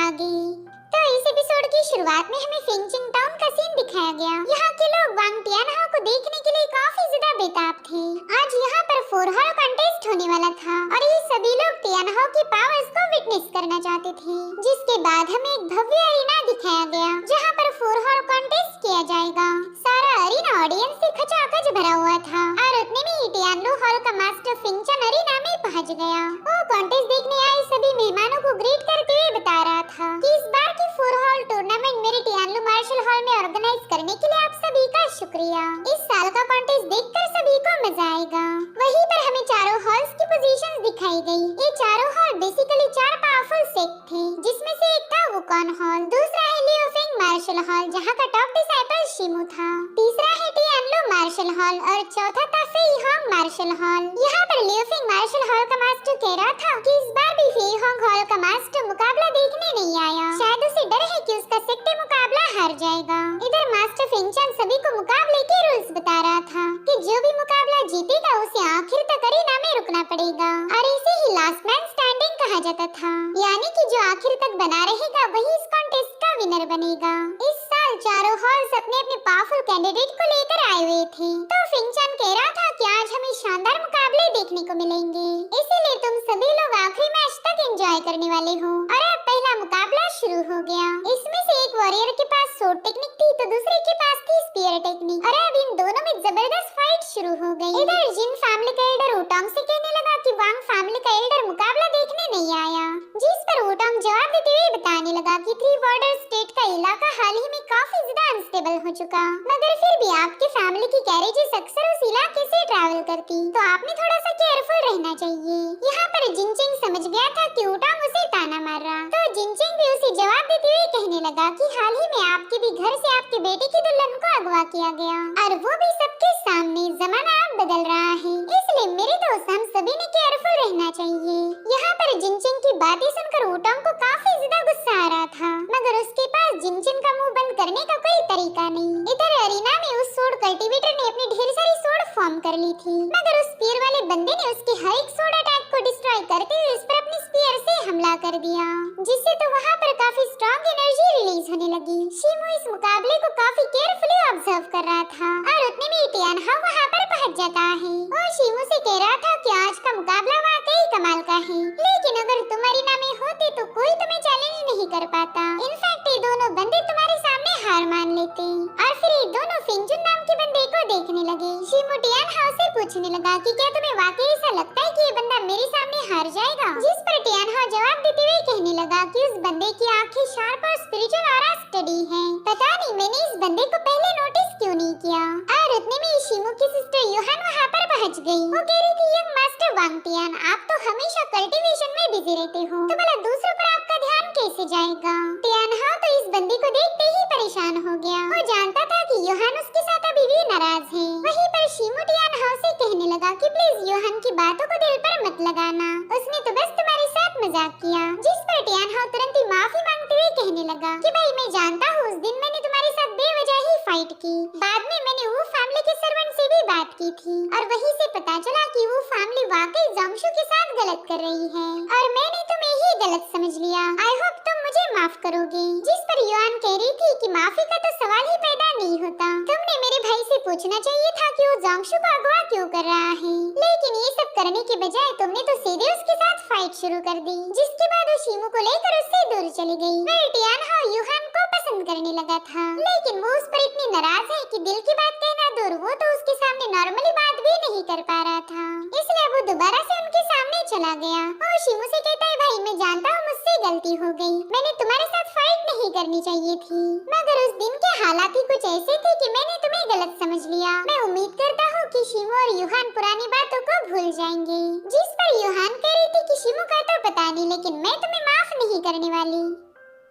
आगे तो इस एपिसोड की शुरुआत में हमें फेंचिंग टाउन का सीन दिखाया गया। यहाँ के लोग वांग टियानहाओ को देखने के लिए काफी ज्यादा बेताब थे। आज यहाँ पर 4 हॉल कॉन्टेस्ट होने वाला था और ये सभी लोग टियानहाओ की पावर्स को विटनेस करना चाहते थे। जिसके बाद हमें एक भव्य अरीना दिखाया गया जहाँ पर 4 हॉल कॉन्टेस्ट किया जाएगा। सारा अरीना ऑडियंस से खचाखच भरा हुआ था और उतने में ही टियानलू हॉल का मास्टर फिंचन अरीना में पहुँच गया। वो कॉन्टेस्ट देखने आए सभी मेहमानों को ग्रीट करते हुए बता रहा था कि इस बार की 4 हॉल टूर्नामेंट मेरे टियानलू मार्शल हॉल में ऑर्गेनाइज करने के लिए आप सभी का शुक्रिया। इस साल का कॉन्टेस्ट देखकर सभी को मजा आएगा। वहीं पर हमें चारों हॉल्स की पोजीशंस दिखाई गई। ये चारों हॉल बेसिकली 4 पावरफुल सेक्ट थे, जिसमें से एक था वुकॉन हॉल, दूसरा है लियोफिंग मार्शल हॉल जहाँ का टॉप डिसाइपल शिमू था, तीसरा है टियानलू मार्शल हॉल और चौथा था फेई होंग मार्शल हॉल। यहाँ पर लियोफिंग मार्शल हॉल का मास्टर कह रहा था कि इस बार भी फेई होंग हॉल का मास्टर मुकाबला देखने नहीं आया, शायद उसे डर है कि उसका सेक्टे मुकाबला हार जाएगा। इधर मास्टर फिंचन सभी को मुकाबले के रूल्स बता रहा था कि जो भी मुकाबला जीतेगा उसे आखिर तक अरीना में रुकना पड़ेगा और इसे ही लास्ट मैन स्टैंडिंग कहा जाता था, यानी कि जो आखिर तक बना रहेगा वही इस कॉन्टेस्ट का विनर बनेगा। इस साल चारों हॉल्स अपने अपने पावरफुल कैंडिडेट को लेकर आए हुए थे, तो फिंचन कह रहा था कि आज हमें शानदार मुकाबले देखने को मिलेंगे, इसीलिए तुम सभी लोग आखिरी मैच तक एंजॉय करने वाले हो। और अब पहला मुकाबला शुरू हो गया। इसमें से एक वॉरियर के पास सोर्ड टेक्निक थी तो दूसरे के पास थी स्पीयर टेक्निक और अब इन दोनों में जबरदस्त फाइट शुरू हो गई। इधर जिन फैमिली का एल्डर वुटांग से कहने लगा कि वांग फैमिली का एल्डर मुकाबला देखने नहीं आया, जिस पर वुटांग जवाब देते हुए बताने लगा कि 3 बॉर्डर स्टेट का इलाका हाल ही में काफी ज्यादा अनस्टेबल हो चुका, मगर फिर भी आपके फैमिली की कैरेजेस अक्सर उस इलाके से ट्रैवल करती, तो आपने थोड़ा सा केयरफुल रहना चाहिए। यहाँ पर जिनचिंग समझ गया था कि वुटांग उसे ताना मार रहा, तो जिनचिंग भी उसे जवाब देते हुए कहने लगा कि हाल ही में आपके भी घर से आपके बेटे की दुल्हन को अगवा किया गया और वो भी सबके सामने। जमाना अब बदल रहा है, इसलिए मेरे दोस्त हम सभी ने केयरफुल रहना चाहिए। यहाँ पर जिनचिन की बातें सुनकर वुटांग को काफी ज्यादा गुस्सा आ रहा था, मगर उसके पास जिनचिन का मुंह बंद करने का कोई तरीका नहीं। इधर अरीना में उस सोड कल्टीवेटर ने अपनी ढेर सारी सोड फॉर्म कर ली थी, मगर उस स्पीयर वाले बंदे ने उसके हर एक सोड अटैक को डिस्ट्रॉय करते हुए उस पर अपनी स्पीयर से हमला कर दिया, जिससे तो वहाँ पर काफी स्ट्रॉन्ग एनर्जी रिलीज होने लगी। शिमू इस मुकाबले को काफी केयरफुली ऑब्जर्व कर रहा था और उतने में टियानहा वहाँ पर पहुँच जाता है और शिमू से कह रहा था कि आज का मुकाबला वाकई कमाल का है, लेकिन अगर तुम अरीना में होते तो कोई तुम्हें चैलेंज नहीं कर पाता। इनफैक्ट ये दोनों बंदे तुम्हारे सामने हार मान लेते। और फिर ये दोनों फिंजुन नाम के बंदे को देखने लगे। शिमू टियानहा से पूछने लगा कि क्या तुम्हें वाकई ऐसा लगता है कि ये बंदा मेरे सामने हार जाएगा, जिस पर टियानहा जवाब देते हुए कहने लगा कि उस बंदे की आंखें शार्प और स्पिरिचुअल ऑरा स्टडी है। पता नहीं मैंने इस बंदे को पहले नोटिस क्यों नहीं किया। और उतने में शिमू की सिस्टर यूहान वहाँ पर पहुँच गई। वो कह रही थी यंग मास्टर वांग टियान, आप तो हमेशा कल्टीवेशन में बिजी रहते हो, तो भला दूसरों पर आपका ध्यान कैसे जाएगा। टियानहा तो इस बंदी को देखते ही परेशान हो गया। वो जानता था कि यूहान उसके साथ अभी भी नाराज है। वहीं पर शिमू टियानहा से कहने लगा कि प्लीज यूहान की बातों को दिल पर मत लगाना, उसने तो बस तुम्हारे साथ मजाक किया। जिस पर टियानहा तुरंत ही माफी मांगते हुए कहने लगा कि भाई मैं जानता हूँ उस दिन मैंने तुम्हारे साथ बेवजह ही फाइट की, बाद में मैंने वो फैमिली के सर्वेंट से भी बात की थी और वहीं से पता चला कि वो फैमिली वाकई जोंगशु के साथ गलत कर रही है और मैंने तुम्हें ही गलत समझ लिया। आई होप तुम मुझे माफ करोगे। जिस पर युआन कह रही थी कि माफी का तो सवाल ही पैदा नहीं होता, तुमने मेरे भाई से पूछना चाहिए था कि वो जोंगशु को अगवा क्यों कर रहा है, लेकिन ये सब करने के बजाय तुमने तो सीधे उसके साथ फाइट शुरू कर दी, जिसके बाद वो शिमू को लेकर उससे दूर चली गई। फिर टियानहा युहान को पसंद करने लगा था, लेकिन वो उस पर इतनी नाराज है कि दिल की बात कहना दूर वो तो उसके सामने नॉर्मली बात भी नहीं कर पा रहा था, इसलिए वो दोबारा से उनके सामने चला गया और शिमू से कहता है भाई मैं जानता हूँ मुझसे गलती हो गई, मैंने तुम्हारे साथ फाइट नहीं करनी चाहिए थी, मगर उस दिन के हालात ही कुछ ऐसे थे कि मैंने तुम्हें गलत समझ लिया। मैं उम्मीद करता हूँ कि शिमू और युहान पुरानी बातों को भूल जाएंगे। जिस पर युहान कह रही थी कि शिमू का तो पता नहीं, लेकिन मैं तुम्हें माफ नहीं करने वाली।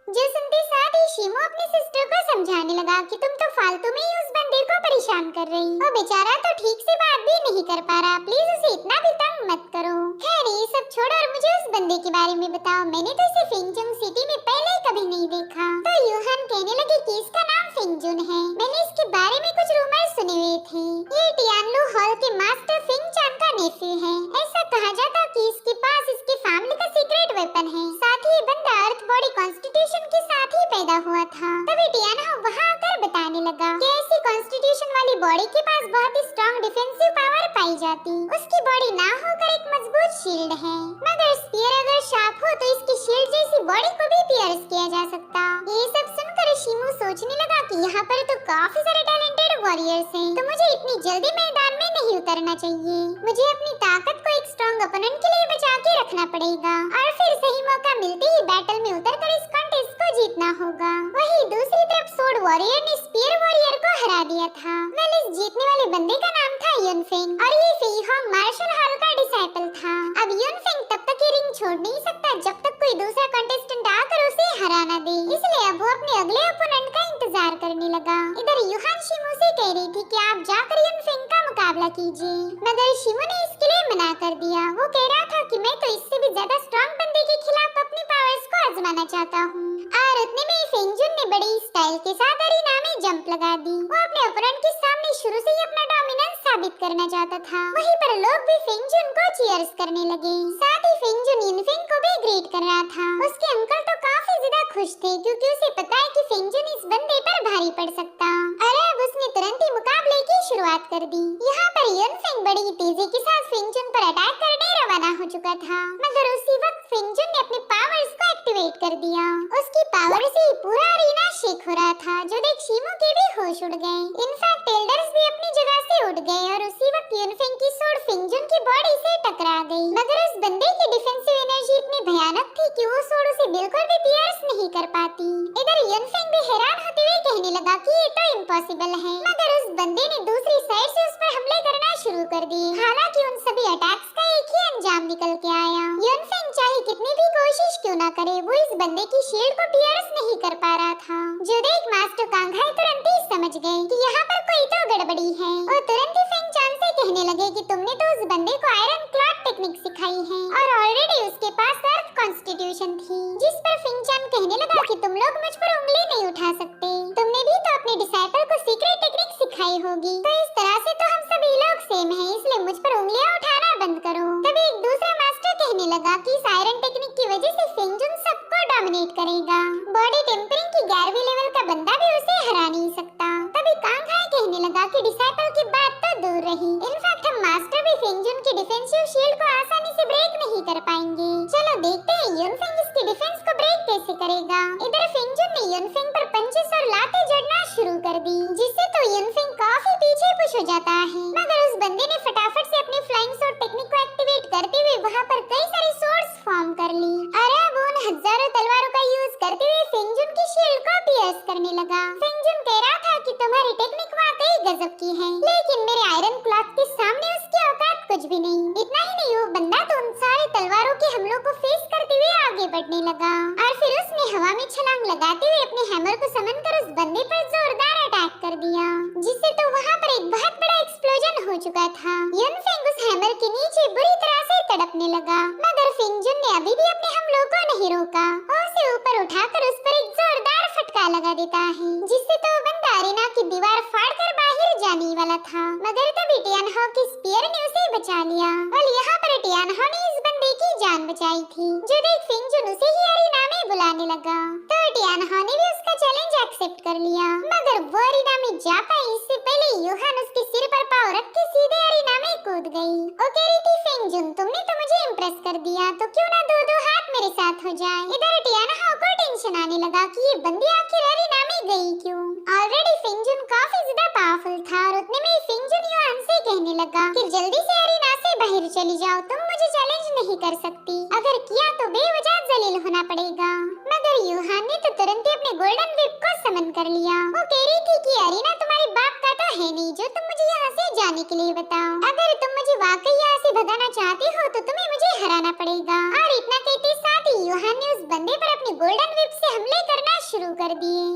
जो सुनते साथ ही शिमू अपनी सिस्टर को समझाने लगा कि तुम तो फालतू में ही उस बंदे को परेशान कर रही, वो बेचारा तो ठीक से बात भी नहीं कर पा रहा, प्लीज उसे इतना भी तंग मत करो। खैर ये सब छोड़ो और मुझे उस बंदे के बारे में बताओ, मैंने तो इसे फिंगजुन सिटी में पहले कभी नहीं देखा। तो यूहान कहने लगे कि इसका नाम फिंगजुन है, मैंने इसके बारे में कुछ रूमर सुने हुए थे। ये टियानलू हॉल के मास्टर फिंग चान का नेफ्यू है, ऐसा कहा जाता कि इसके पास इसके फैमिली का सीक्रेट वेपन है। साथ ही ये बंदा अर्थ बॉडी कॉन्स्टिट्यूशन के साथ ही पैदा हुआ था। तभी टियाना वहाँ आकर बताने लगा कि ऐसी कॉन्स्टिट्यूशन वाली बॉडी के पास बहुत ही स्ट्रॉन्ग डिफेंसिव पावर पाई जाती, उसकी बॉडी ना होकर एक मजबूत शील्ड है, मगर स्पीयर अगर शार्प हो तो इसकी शील्ड जैसी बॉडी को भी पियर्स किया जा सकता। ये सब सुनकर शिमू सोचने लगा कि यहाँ पर तो काफी सारे टैलेंटेड वॉरियर्स हैं, तो मुझे इतनी जल्दी मैदान में नहीं उतरना चाहिए, मुझे अपनी ताकत को एक स्ट्रॉन्ग ओपोनेंट के लिए बचा के रखना पड़ेगा और फिर सही मौका मिलते ही बैटल में उतरकर इस कॉन्टेस्ट को जीतना होगा। वहीं दूसरी तरफ सोड वॉरियर ने स्पीयर वॉरियर को हरा दिया था। वेल इस जीतने वाले बंदे का नाम था युनफेंग और ये फीहोंग मार्शल हॉल का डिसाइपल था। अब युनफेंग तब तक ये रिंग छोड़ नहीं सकता जब तक कोई दूसरा कंटेस्टेंट आकर उसे हरा ना दे, इसलिए अब वो अपने अगले ओपोनेंट का इंतजार करने लगा। इधर युहान शिमू से कह रही थी कि आप जाकर युनफेंग का मुकाबला कीजिए, मगर शिमू ने इसके लिए मना कर दिया। वो कह रहा था कि मैं तो इससे भी ज्यादा स्ट्रॉन्ग बंदे के खिलाफ अपनी पावर्स को आजमाना चाहता हूँ। और उतने में फेंगजुन ने बड़ी स्टाइल के साथ अरीना में जंप लगा दी। वो अपने ओपोनेंट के सामने शुरू से ही अपना डोमिनेंस साबित करना चाहता था। वहीं पर लोग भी फेंगजुन को चीयर्स करने लगे। साथ ही फेंगजुन युनफेंग को भी ग्रीट कर रहा था। उसके अंकल तो काफी ज्यादा खुश थे क्योंकि उसे पता है कि फेंगजुन इस बंदे पर भारी पड़ सकता। अरे अब उसने तुरंत ही मुकाबले की शुरुआत कर दी। यहाँ पर युनफेंग बड़ी तेजी के साथ फेंगजुन पर अटैक करने रवाना हो चुका था, मगर उसी वक्त फेंगजुन ने अपने पावर्स को एक्टिवेट कर दिया। उसकी पावर से पूरा अरीना शेक हो रहा था, जो देख शिमू के भी होश उड़ गए। इनफैक्ट एल्डर्स भी अपनी जगह से उठ गए और उसी वक्त युनफेंग की सोड फेंगजुन की बॉडी से टकरा गई, मगर उस बंदे की डिफेंसिव एनर्जी इतनी भयानक थी कि वो सोड उसे बिल्कुल भी पियर्स नहीं कर पाती। इधर युनफेंग भी हैरान होते हुए कहने लगा कि ये तो इम्पॉसिबल है, मगर उस बंदे ने दूसरी साइड से उस पर हमले करना शुरू कर दिए। हालांकि उन सभी अटैक्स का एक ही अंजाम निकल के आया। युनफेंग चाहे कितनी भी कोशिश क्यों ना करे, वो इस बंदे की शील्ड को को पियर्स नहीं कर पा रहा था। जो देख मास्टर कांघाई तुरंत ही समझ गए कि यहाँ पर कोई तो गड़बड़ी है और तुरंत ही फेंगचान से कहने लगे कि तुमने तो उस बंदे को आयरन क्लॉथ टेक्निक सिखाई है और ऑलरेडी उसके पास अर्थ कॉन्स्टिट्यूशन थी, जिस पर फेंगचान कहने लगा कि तुम लोग मुझ पर उंगली नहीं उठा सकते, तुमने भी तो अपने डिसाइपल को सीक्रेट टेक्निक सिखाई होगी, तो इस तरह से तो हम सभी लोग सेम हैं, इसलिए मुझ पर उंगलियां उठाना बंद करो। तभी एक दूसरा मास्टर कहने लगा कि इस आयरन टेक्निक की वजह से फेंगजुन सबको डोमिनेट करेगा, बॉडी टेम्परिंग की 11वीं लेवल का बंदा भी उसे हरा नहीं सकता। तभी कांघाई कहने लगा कि डिसाइपल की बात तो दूर रही, इनफैक्ट हम मास्टर भी फेंगजुन की डिफेंसिव शील्ड को आसानी से ब्रेक नहीं कर पाएंगे। चलो देखते हैं युनफेंग इसकी डिफेंस को ब्रेक कैसे करेगा। इधर फेंगजुन ने युनफेंग पर पंचेस और लातें जड़ना शुरू कर दी, जिससे तो युनफेंग काफी पीछे पुश हो जाता है, मगर उस बंदे ने फटाफट से अपनी फ्लाइंग स्वॉर्ड टेक्निक को एक्टिवेट करते हुए वहाँ पर कई सारी स्वॉर्ड्स फॉर्म कर ली। अरे अब उन हजारों तलवारों का यूज करते हुए फेंगजुन की शील्ड को पियर्स करने लगा। फेंगजुन कह रहा था कि तुम्हारी टेक्निक वाकई गजब की है, लेकिन मेरे आयरन क्लॉथ के सामने उसकी औकात कुछ भी नहीं। इतना ही नहीं, वो बंदा तो उन सारे तलवारों के हमलों को फेस करते हुए आगे बढ़ने लगा और फिर उसने हवा में छलांग लगाते हुए अपने हैमर को समन कर उस बंदे पर जोरदार अटैक कर दिया, जिससे तो वहाँ पर एक बहुत बड़ा एक्सप्लोजन हो चुका था। युनफेंग उस हैमर के नीचे बुरी तरह से तड़पने लगा, मगर फेंगजुन ने अभी भी अपने हमलों को नहीं रोका और उसे ऊपर उठाकर उस पर एक जोरदार फटका लगा देता है, जिससे तो बंदा अरेना की दीवार फाड़कर बाहर जाने वाला था, मगर तभी टियानहो की स्पीयर ने उसे बचा लिया और यहाँ पर टियानहो ने इस बंदे की जान बचाई थी। जो देख फेंगजुन उसे ही अरेना में बुलाने लगा, तो टियानहो ने भी उसका चैलेंज एक्सेप्ट कर लिया, मगर वो अरेना में जा पाई इससे पहले यूहान उसके सिर पर पाँव रख के सीधे अरेना में कूद गई। वो कह रही थी फेंगजुन तुमने तो मुझे इम्प्रेस कर दिया, तो क्यों ना दो दो हाथ मेरे साथ हो जाए। इधर टियानहो को टेंशन आने लगा कि ये बंदी आखिर अरेना में गई क्यों। ऑलरेडी फेंगजुन काफी ज्यादा पावरफुल था और उतने में फेंगजुन यूहान से कहने लगा कि जल्दी से अरेना से बाहर चली जाओ, तुम मुझे चैलेंज नहीं कर सकती, अगर किया तो बेवजह जलील होना पड़ेगा। मगर यूहान ने तो तुरंत ही अपने गोल्डन विप को समन कर लिया। वो कह रही थी कि अरेना तुम्हारे बाप का तो है नहीं जो तुम मुझे यहाँ से जाने के लिए बताओ, अगर तुम मुझे वाकई यहाँ से भगाना चाहती हो तो तुम्हें मुझे हराना पड़ेगा। और इतना कहते साथ ही यूहान ने उस बंदे पर अपने गोल्डन विप से हमले करना शुरू कर दिए।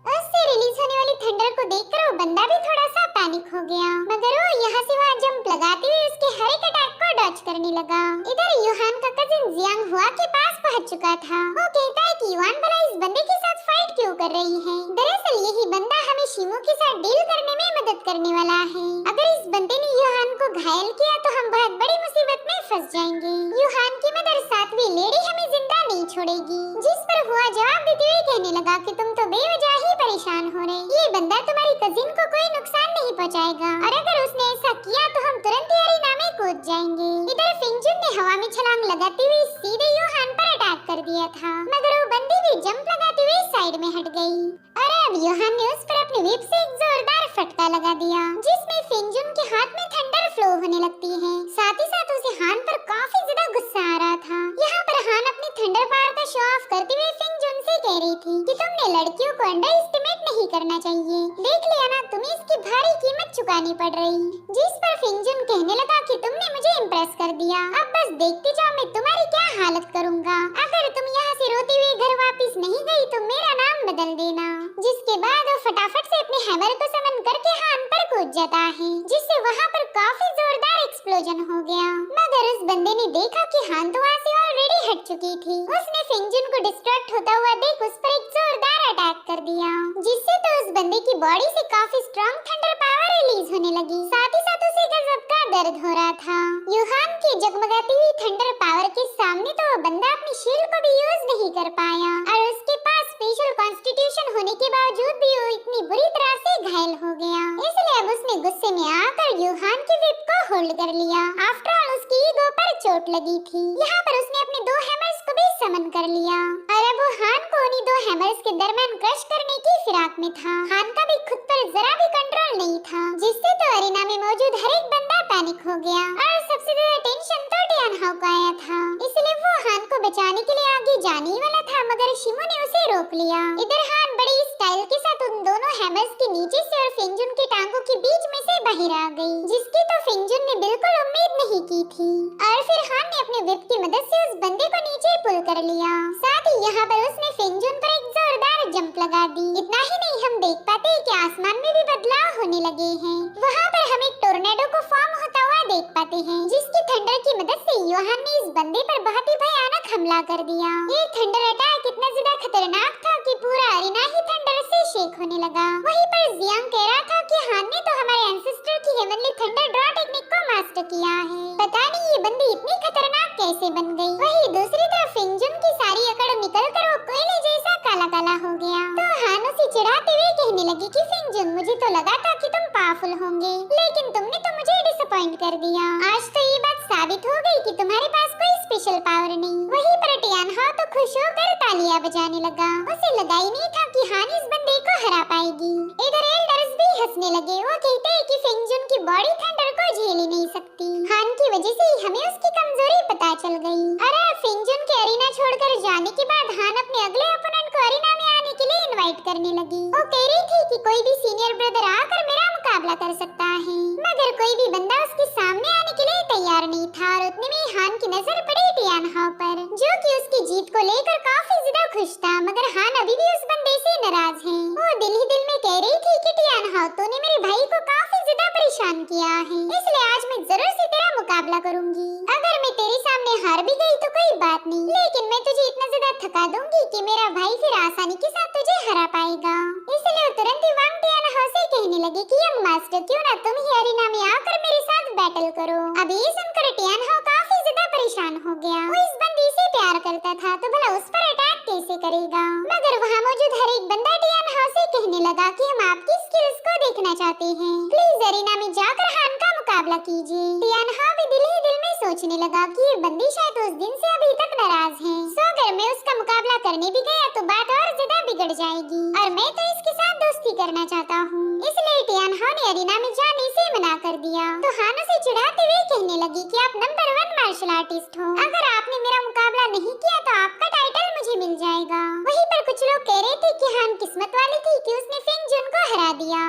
उससे रिलीज होने वाली थंडर को देखकर वो बंदा भी थोड़ा सा पैनिक हो गया, मगर वो यहाँ से वहाँ जंप लगाते हुए उसके हर एक अटैक को डॉज करने लगा। इधर यूहान का कजिन जियांग हुआ के पास पहुँच चुका था। वो कहता है कि यूहान भला इस बंदे के साथ फाइट क्यों कर रही है, दरअसल यही बंदा हमें शिमो के साथ डील करने में मदद करने वाला है, अगर इस बंदे ने यूहान को घायल किया तो हम बहुत बड़ी मुसीबत में फंस जाएंगे। यूहान की मदर सातवीं लेडी हमें जिंदा नहीं छोड़ेगी, जिस पर हुआ जवाब देते हुए कहने लगा कि तुम तो बेवजह ही परेशान हो रहे, ये बंदा तुम्हारी कजिन को कोई नुकसान नहीं पहुंचाएगा और अगर उसने ऐसा किया तो हम तुरंत ही अरेना में कूद जाएंगे। इधर फेंगजुन ने हवा में छलांग लगाते हुए सीधे यूहान पर अटैक कर दिया था, मगर वो बंदी भी जंप लगाते हुए साइड में हट गई। अरे अब यूहान ने उस पर अपने विप से एक जोरदार फटका लगा दिया, जिसमें फेंगजुन के हाथ में थंडर फ्लो होने लगती है। साथ ही साथ उसे हान पर काफी ज्यादा गुस्सा आ रहा था। यहाँ पर हान अपनी थंडर पावर का शो ऑफ करते हुए फेंगजुन से कह रही थी कि तुमने लड़कियों को अंडर एस्टिमेट नहीं करना चाहिए, देख लिया ना तुम्हें इसकी भारी कीमत चुकानी पड़ रही। जिस पर फेंगजुन कहने लगा कि तुमने मुझे इम्प्रेस कर दिया, अब बस देखते जाओ मैं तुम्हारी क्या हालत करूँगा, अगर तुम यहाँ से रोते हुए घर वापस नहीं गई तो मेरा नाम बदल देना। जिसके बाद वो फटाफट से अपने हैमर को समन करके हान पर कूद जाता है, जिससे वहाँ पर काफी जोरदार एक्सप्लोजन हो गया। मगर उस बंदे ने देखा कि हान तो वहाँ से ऑलरेडी हट चुकी थी। उसने फेंगजुन को डिस्ट्रैक्ट होता हुआ देख उस पर एक जोरदार अटैक कर दिया, जिससे तो उस बंदे की बॉडी से काफी स्ट्रॉन्ग थंडर पावर रिलीज होने लगी। साथ ही साथ उसे गजब का दर्द हो रहा था। यूहान की जगमगाती हुई थंडर पावर के सामने तो वो बंदा अपनी शील्ड को भी यूज नहीं कर पाया और उसके पास स्पेशल कॉन्स्टिट्यूशन होने के बावजूद भी वो इतनी बुरी तरह से घायल हो गया। इसलिए अब उसने गुस्से में आकर यूहान की विप को होल्ड कर लिया। आफ्टर ऑल उसकी ईगो पर चोट लगी थी। यहाँ पर उसने अपने दो हैमर्स को भी समन कर लिया और अब वो हान को उन्हीं दो हैमर्स के दरमियान क्रश करने की फिराक में था। हान का भी खुद पर जरा भी कंट्रोल नहीं था, जिससे तो अरेना में मौजूद हर एक बंदा पैनिक हो गया और सबसे ज्यादा टेंशन तो टियानहो को आया था। इसलिए वो हान को बचाने के लिए आगे जाने ही वाला था मगर शिमो ने उसे रोक लिया। इधर हान बड़ी स्टाइल के साथ उन दोनों हैमर्स के नीचे से और फिंगजुन के टांगों के बीच में से बाहर आ गई, जिसकी तो फिंगजुन ने बिल्कुल उम्मीद नहीं की थी। और फिर हान ने अपने विप की मदद से उस बंदे को नीचे पुल कर लिया। साथ ही यहाँ पर उसने फिंगजुन पर एक जोरदार जंप लगा दी। इतना ही नहीं, हम देख पाते हैं कि आसमान में भी बदलाव होने लगे हैं। वहाँ पर हम एक टोर्नेडो को फॉर्म होता हुआ देख पाते हैं, जिसकी थंडर की मदद से योहान ने इस बंदे पर बहुत ही भयानक हमला कर दिया। ये थंडर अटैक इतना ज्यादा खतरनाक था कि पूरा अरीना ही थंडर से शेक होने लगा। वहीं पर जियांग कह रहा था कि हान ने तो हमारे एंसेस्टर की हेवनली थंडर ड्रॉ टेक्निक को मास्टर किया है, पता नहीं ये बंदी इतनी खतरनाक कैसे बन गई। वहीं दूसरी तरफ फिंगजुन की सारी अकड़ निकलकर वो कोयले जैसा काला काला हो गया। तो हान उसे चिढ़ाते हुए कहने लगी कि फिंगजुन, मुझे तो लगा था कि तुम पावरफुल होंगे, लेकिन तुमने तो मुझे डिसअपॉइंट कर दिया। आज तो ये बात साबित हो गई कि तुम्हारे पास कोई स्पेशल पावर नहीं। वहीं पर टियान हाओ तो खुश होकर तालियां बजाने लगा। उसे लगा ही नहीं था कि हान इस बंदे को हरा पाएगी। इधर एल्डर्स भी हंसने लगे। वो कहते हैं कि फिंगजुन की बॉडी थंडर को झेल ही नहीं सकती। हान की वजह से ही हमें उसकी कमजोरी पता चल गई। अरे फिंगजुन के अरीना छोड़कर जाने के बाद हान अपने अगले ओपोनेंट को अरीना में आने के लिए इनवाइट करने लगी। वो कह रही थी कि कोई भी सीनियर ब्रदर आकर मेरा मुकाबला कर सकता है, मगर कोई भी बंदा उसके सामने आने के लिए तैयार नहीं था। और उतने में हान की नजर पड़ी टियान हाओ पर, जो कि उसकी जीत को लेकर काफी ज्यादा खुश था। मगर हान अभी भी उस बंदे से नाराज है। वो दिल ही दिल में कह रही थी कि टियान हाओ, तूने मेरे भाई को काफी ज्यादा परेशान किया है, इसलिए आज मैं जरूर से तेरा मुकाबला करूंगी। अगर मैं तेरे सामने हार भी गई तो कोई बात नहीं, लेकिन मैं तुझे इतना ज्यादा थका दूंगी कि मेरा भाई फिर आसानी के साथ तुझे हरा पाएगा। इसलिए वो तुरंत ही वांग टियान हाओ से कहने लगी कि यंग मास्टर, क्यों ना तुम ही अरीना में आकर मेरे साथ बैटल करो। अब ये सुनकर टियान हाओ काफी ज्यादा परेशान हो गया। वो इस बंदी से प्यार करता था तो भला उस पर अटैक कैसे करेगा। मगर वहाँ मौजूद हर एक बंदा टियान हाओ से कहने लगा कि हम आपकी स्किल्स को देखना चाहते हैं, प्लीज अरीना में जाकर हान का मुकाबला कीजिए। टियान हाओ भी दिल ही दिल में सोचने लगा कि ये बंदी शायद उस दिन से अभी तक नाराज है। सो अगर मैं उसका मुकाबला करने भी गया तो बात और ज्यादा बिगड़ जाएगी, और मैं तो इसके साथ दोस्ती करना चाहता हूँ। इसलिए टियान हाओ ने अरीना में जाने से मना कर दिया। तो हान उसे चिढ़ाते हुए कहने लगी कि आप नंबर 1 मार्शल आर्टिस्ट हो, अगर आपने मेरा मुकाबला नहीं किया तो आपका टाइटल मुझे मिल जाएगा। वहीं पर कुछ लोग कह रहे थे कि हान किस्मत वाली थी कि उसने फिंगजुन को हरा दिया,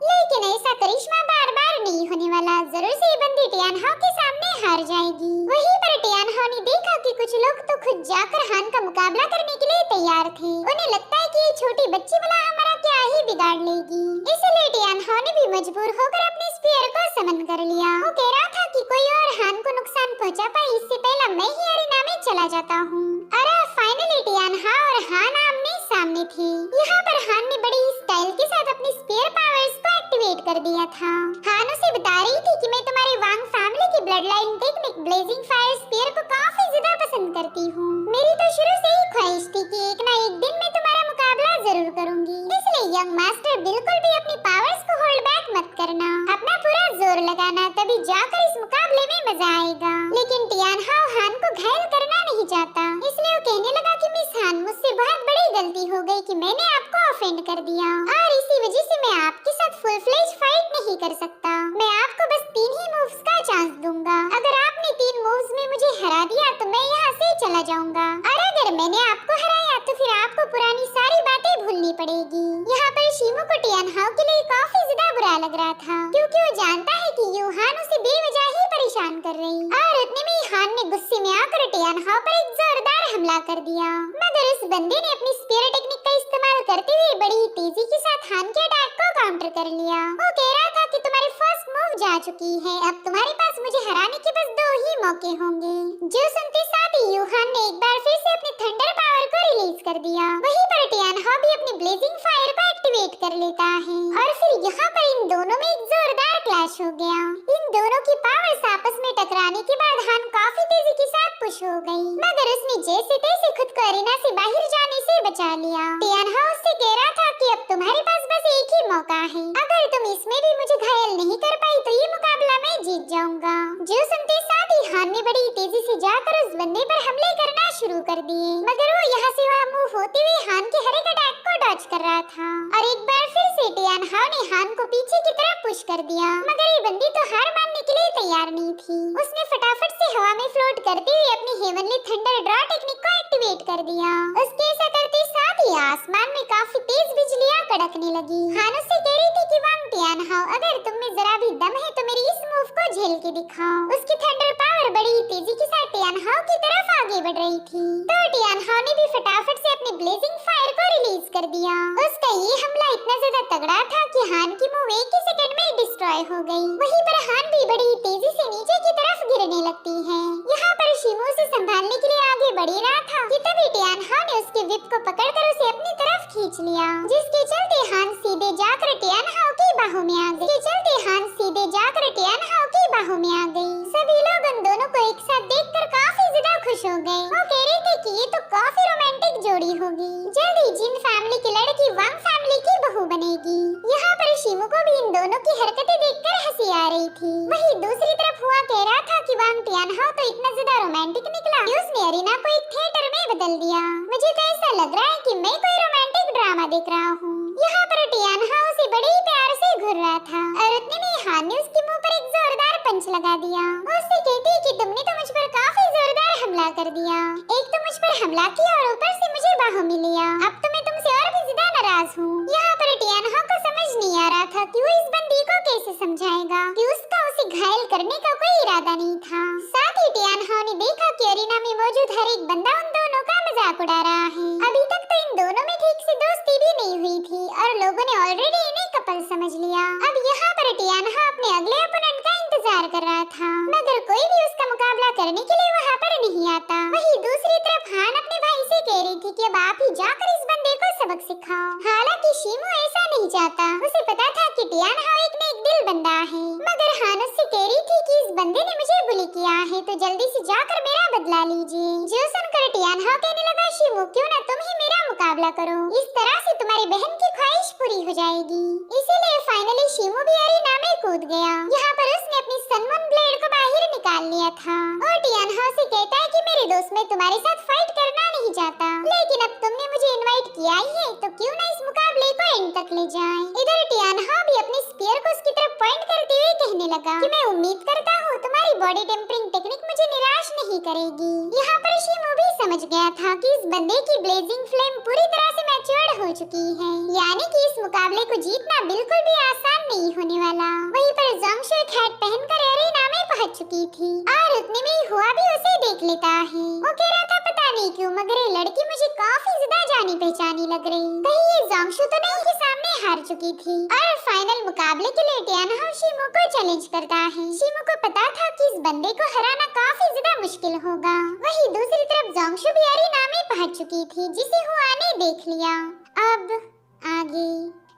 लेकिन ऐसा करिश्मा बार बार नहीं होने वाला। जरूर से ये बंदी टियान हाओ के सामने हार जाएगी। वहीं पर टियान हाओ ने देखा कि कुछ लोग तो खुद जाकर हान का मुकाबला करने के लिए तैयार थे। उन्हें लगता है कि ये छोटी बच्ची भला हमारा क्या ही बिगाड़ लेगी। इसलिए टियान हाओ ने भी मजबूर होकर अपने स्पीयर को समन कर लिया। वो कह रहा था कि कोई और हान को नुकसान पहुंचा पाए इससे पहले मैं ही अरीना में चला जाता हूँ। अरे फाइनली टियान हाओ और हान आमने सामने थे। यहाँ पर हान ने बड़ी स्टाइल के साथ अपनी स्पीयर पावर्स को एक्टिवेट कर दिया था। हान उसे बता रही थी कि मैं तुम्हारी वांग फैमिली की blood line technique blazing fire spear को काफी ज्यादा पसंद करती हूँ। मेरी तो शुरू से ही ख्वाहिश थी कि एक ना एक दिन मैं तुम्हारा मुकाबला जरूर करूंगी। इसलिए यंग मास्टर बिल्कुल भी अपनी पावर्स को होल्ड बैक मत करना, अपना पूरा जोर लगाना, तभी जाकर इस मुकाबले में मजा आएगा। लेकिन टियान हाओ हान को घायल करना नहीं चाहता, इसलिए वो कहने लगा कि मिस हान, मुझसे बहुत बड़ी गलती हो गई कि मैंने आपको ऑफेंड कर दिया, और इसी वजह से मैं आपके साथ फुल फ्लेज फाइट नहीं कर सकता। मैं आपको बस 3 ही मूव्स का चांस दूंगा। अगर आपने 3 मूव्स में मुझे हरा दिया तो मैं यहाँ से चला जाऊंगा, और अगर मैंने आपको हराया तो फिर आपको पुरानी सारी बातें भूलनी पड़ेगी। यहाँ पर शिमो को टियान हाओ के लिए काफी ज्यादा बुरा लग रहा था, क्योंकि वो जानता है कि यूहान उसे बेवजह ही परेशान कर रही। और उतने में हान ने गुस्से में आकर टियान हाओ पर एक जोरदार हमला कर दिया। मगर उस बंदे ने अपनी स्पीयर टेक्निक का इस्तेमाल करते हुए बड़ी तेजी के साथ हान के अटैक को काउंटर कर लिया। वो कह रहा था कि तुम्हारी फर्स्ट मूव जा चुकी है, अब तुम्हारे पास मुझे हराने के बस 2 ही मौके होंगे। जो सुनते साथ ही यूहान ने एक बार फिर से अपनी थंडर पावर को रिलीज कर दिया। वहीं पर टियान हाओ भी अपनी ब्लेजिंग फायर को एक्टिवेट कर लेता है, और फिर यहाँ पर इन दोनों में एक जोरदार क्लैश हो गया। इन दोनों की पावर्स आपस में टकराने के बाद हान काफी तेजी के साथ पुश हो गई, मगर उसने जैसे तैसे खुद को अरीना से बाहर जाने से बचा लिया। टियान हाओ उससे कह रहा था कि अब तुम्हारे पास बस एक ही मौका है, अगर तुम इसमें भी मुझे घायल नहीं कर पाई तो ये मुकाबला मैं जीत जाऊंगा। जो सुनते साथ ही हान ने बड़ी तेजी से जाकर उस बंदे पर हमले करना शुरू कर दिए, मगर वो यहाँ से वहाँ मूव होते हुए हान के हर एक अटैक को डॉज कर रहा था। और एक बार फिर से टियान हाओ ने हान को पीछे की तरफ पुश कर दिया, मगर ये बंदी तो हार मानने के लिए तैयार नहीं थी। उसने फटाफट से हवा में फ्लोट करते हुए अपनी हेवनली थंडर ड्रॉ टेक्निक को एक्टिवेट कर दिया। उसके ऐसा करते साथ ही आसमान में काफी तेज बिजलियां कड़कने लगी। हान उससे कह रही थी कि वांग टियानहाओ, अगर तुम में जरा भी दम है तो मेरी इस मूव को झेल के दिखाओ। उसकी थंडर पावर बड़ी ही तेजी के साथ टियानहाओ की तरफ आगे बढ़ रही थी, तो टियानहाओ ने भी फटाफट से अपनी ब्लेजिंग फायर को रिलीज कर दिया। उसका ये हमला इतना ज्यादा तगड़ा था कि हान की मूव एक ही सेकंड में डिस्ट्रॉय हो गई। वहीं पर हान भी बड़ी ही तेजी से नीचे की तरफ गिरने लगती है। यहाँ पर शिमो उसे संभालने के लिए आगे बढ़ ही रहा था कि तभी टियानहाओ ने उसके विप को पकड़कर उसे अपनी तरफ खींच लिया, जिसके चलते हान सीधे जाकर टियानहाओ की बाहों में आ गई। सभी लोग उन दोनों को एक साथ देखकर काफी ज्यादा खुश हो गए। वो कह रहे थे कि ये तो काफी रोमांटिक जोड़ी होगी, जल्दी जिन फैमिली की लड़की वांग फैमिली की बहू बनेगी। यहाँ पर शिमो को भी इन दोनों की हरकतें देखकर हंसी आ रही थी। वहीं दूसरी तरफ हुआ कह रहा था कि वांग टियानहाओ तो इतना ज्यादा रोमांटिक निकला कि उसने अरीना को एक थिएटर में बदल दिया। मुझे तो ऐसा लग रहा है कि मैं कोई रोमांटिक ड्रामा देख रहा हूँ। यहाँ पर टियानहाओ उसे बड़े ही प्यार से घूर रहा था और उतने में हान ने उसके मुंह पर एक जोरदार पंच लगा दिया। उससे कहती कि तुमने तो मुझ पर काफी जोरदार हमला कर दिया। एक तो मुझ पर हमला किया और ऊपर से मुझे बाहों में लिया। अब तो मैं तुमसे और भी ज्यादा नाराज हूँ। यहाँ पर टियानहाओ को समझ नहीं आ रहा था कि वो इस बंदी को कैसे समझाएगा कि उसका उसे घायल करने का कोई इरादा नहीं था। साथ ही टियानहाओ ने देखा कि अरीना में मौजूद हर एक बंदा उन दोनों का मजाक उड़ा रहा है। अभी तक तो इन दोनों में ठीक से दोस्ती भी नहीं हुई थी और लोगों ने ऑलरेडी इन्हें कपल समझ लिया। अब यहाँ पर टियानहाओ अपने अगले ओपोनेंट का इंतजार कर रहा था, मगर कोई भी उसका मुकाबला करने के लिए वहाँ पर नहीं आता। वहीं दूसरी तरफ हान अपने भाई से कह रही थी कि अब आप ही जाकर इस बंदे को सबक सिखाओ। हालांकि शिमो ऐसा नहीं चाहता, उसे पता था कि टियानहाओ एक न एक दिल बंदा है, मगर हान उससे कह रही थी कि इस बंदे ने मुझे बुली किया है तो जल्दी से जाकर मेरा बदला लीजिए। जो सुनकर टियानहाओ कहने लगा, शिमो क्यों ना तुम ही मेरा मुकाबला करो, इस तरह से तुम्हारी बहन की ख्वाहिश पूरी हो जाएगी। इसीलिए फाइनली शिमो भी अरीना में कूद गया। यहाँ पर उसने अपनी सनमून ब्लेड को बाहर निकाल लिया था और टियानहाओ से कहता है कि मेरे दोस्त, मैं तुम्हारे साथ फाइट करना नहीं चाहता, लेकिन अब तुमने मुझे इनवाइट किया ही है तो क्यों ना इस मुकाबले को एंड तक ले जाएं। इधर टियानहाओ भी अपनी स्पीयर को उसकी तरफ पॉइंट करते हुए कहने लगा कि मैं उम्मीद करता हूँ तुम्हारी बॉडी टेम्परिंग टेक्निक मुझे निराश नहीं करेगी। यहाँ पर शिमो भी समझ गया था कि इस बंदे की ब्लेजिंग फ्लेम पूरी तरह से मैच्योर्ड हो चुकी है, यानी कि इस मुकाबले को जीतना बिल्कुल भी आसान नहीं होने वाला। वहीं पर ज़ोंगशू एक हैट पहनकर अरीना में पहुंच चुकी थी और उतने में ही हुआ भी उसे देख लेता है। वो कह रहा था पता नहीं क्यों मगर ये लड़की मुझे काफी ज्यादा जानी पहचानी लग रही, कहीं ये ज़ोंगशू तो नहीं के सामने हार चुकी थी। और फाइनल मुकाबले के लिए टियानहाओ शिमो को चैलेंज करता है। शिमो को पता था कि इस बंदे को हराना काफी ज्यादा मुश्किल होगा। वहीं दूसरी तरफ ज़ोंगशू भी अरीना में पहुंच चुकी थी, जिसे हुआ ने देख लिया। अब आगे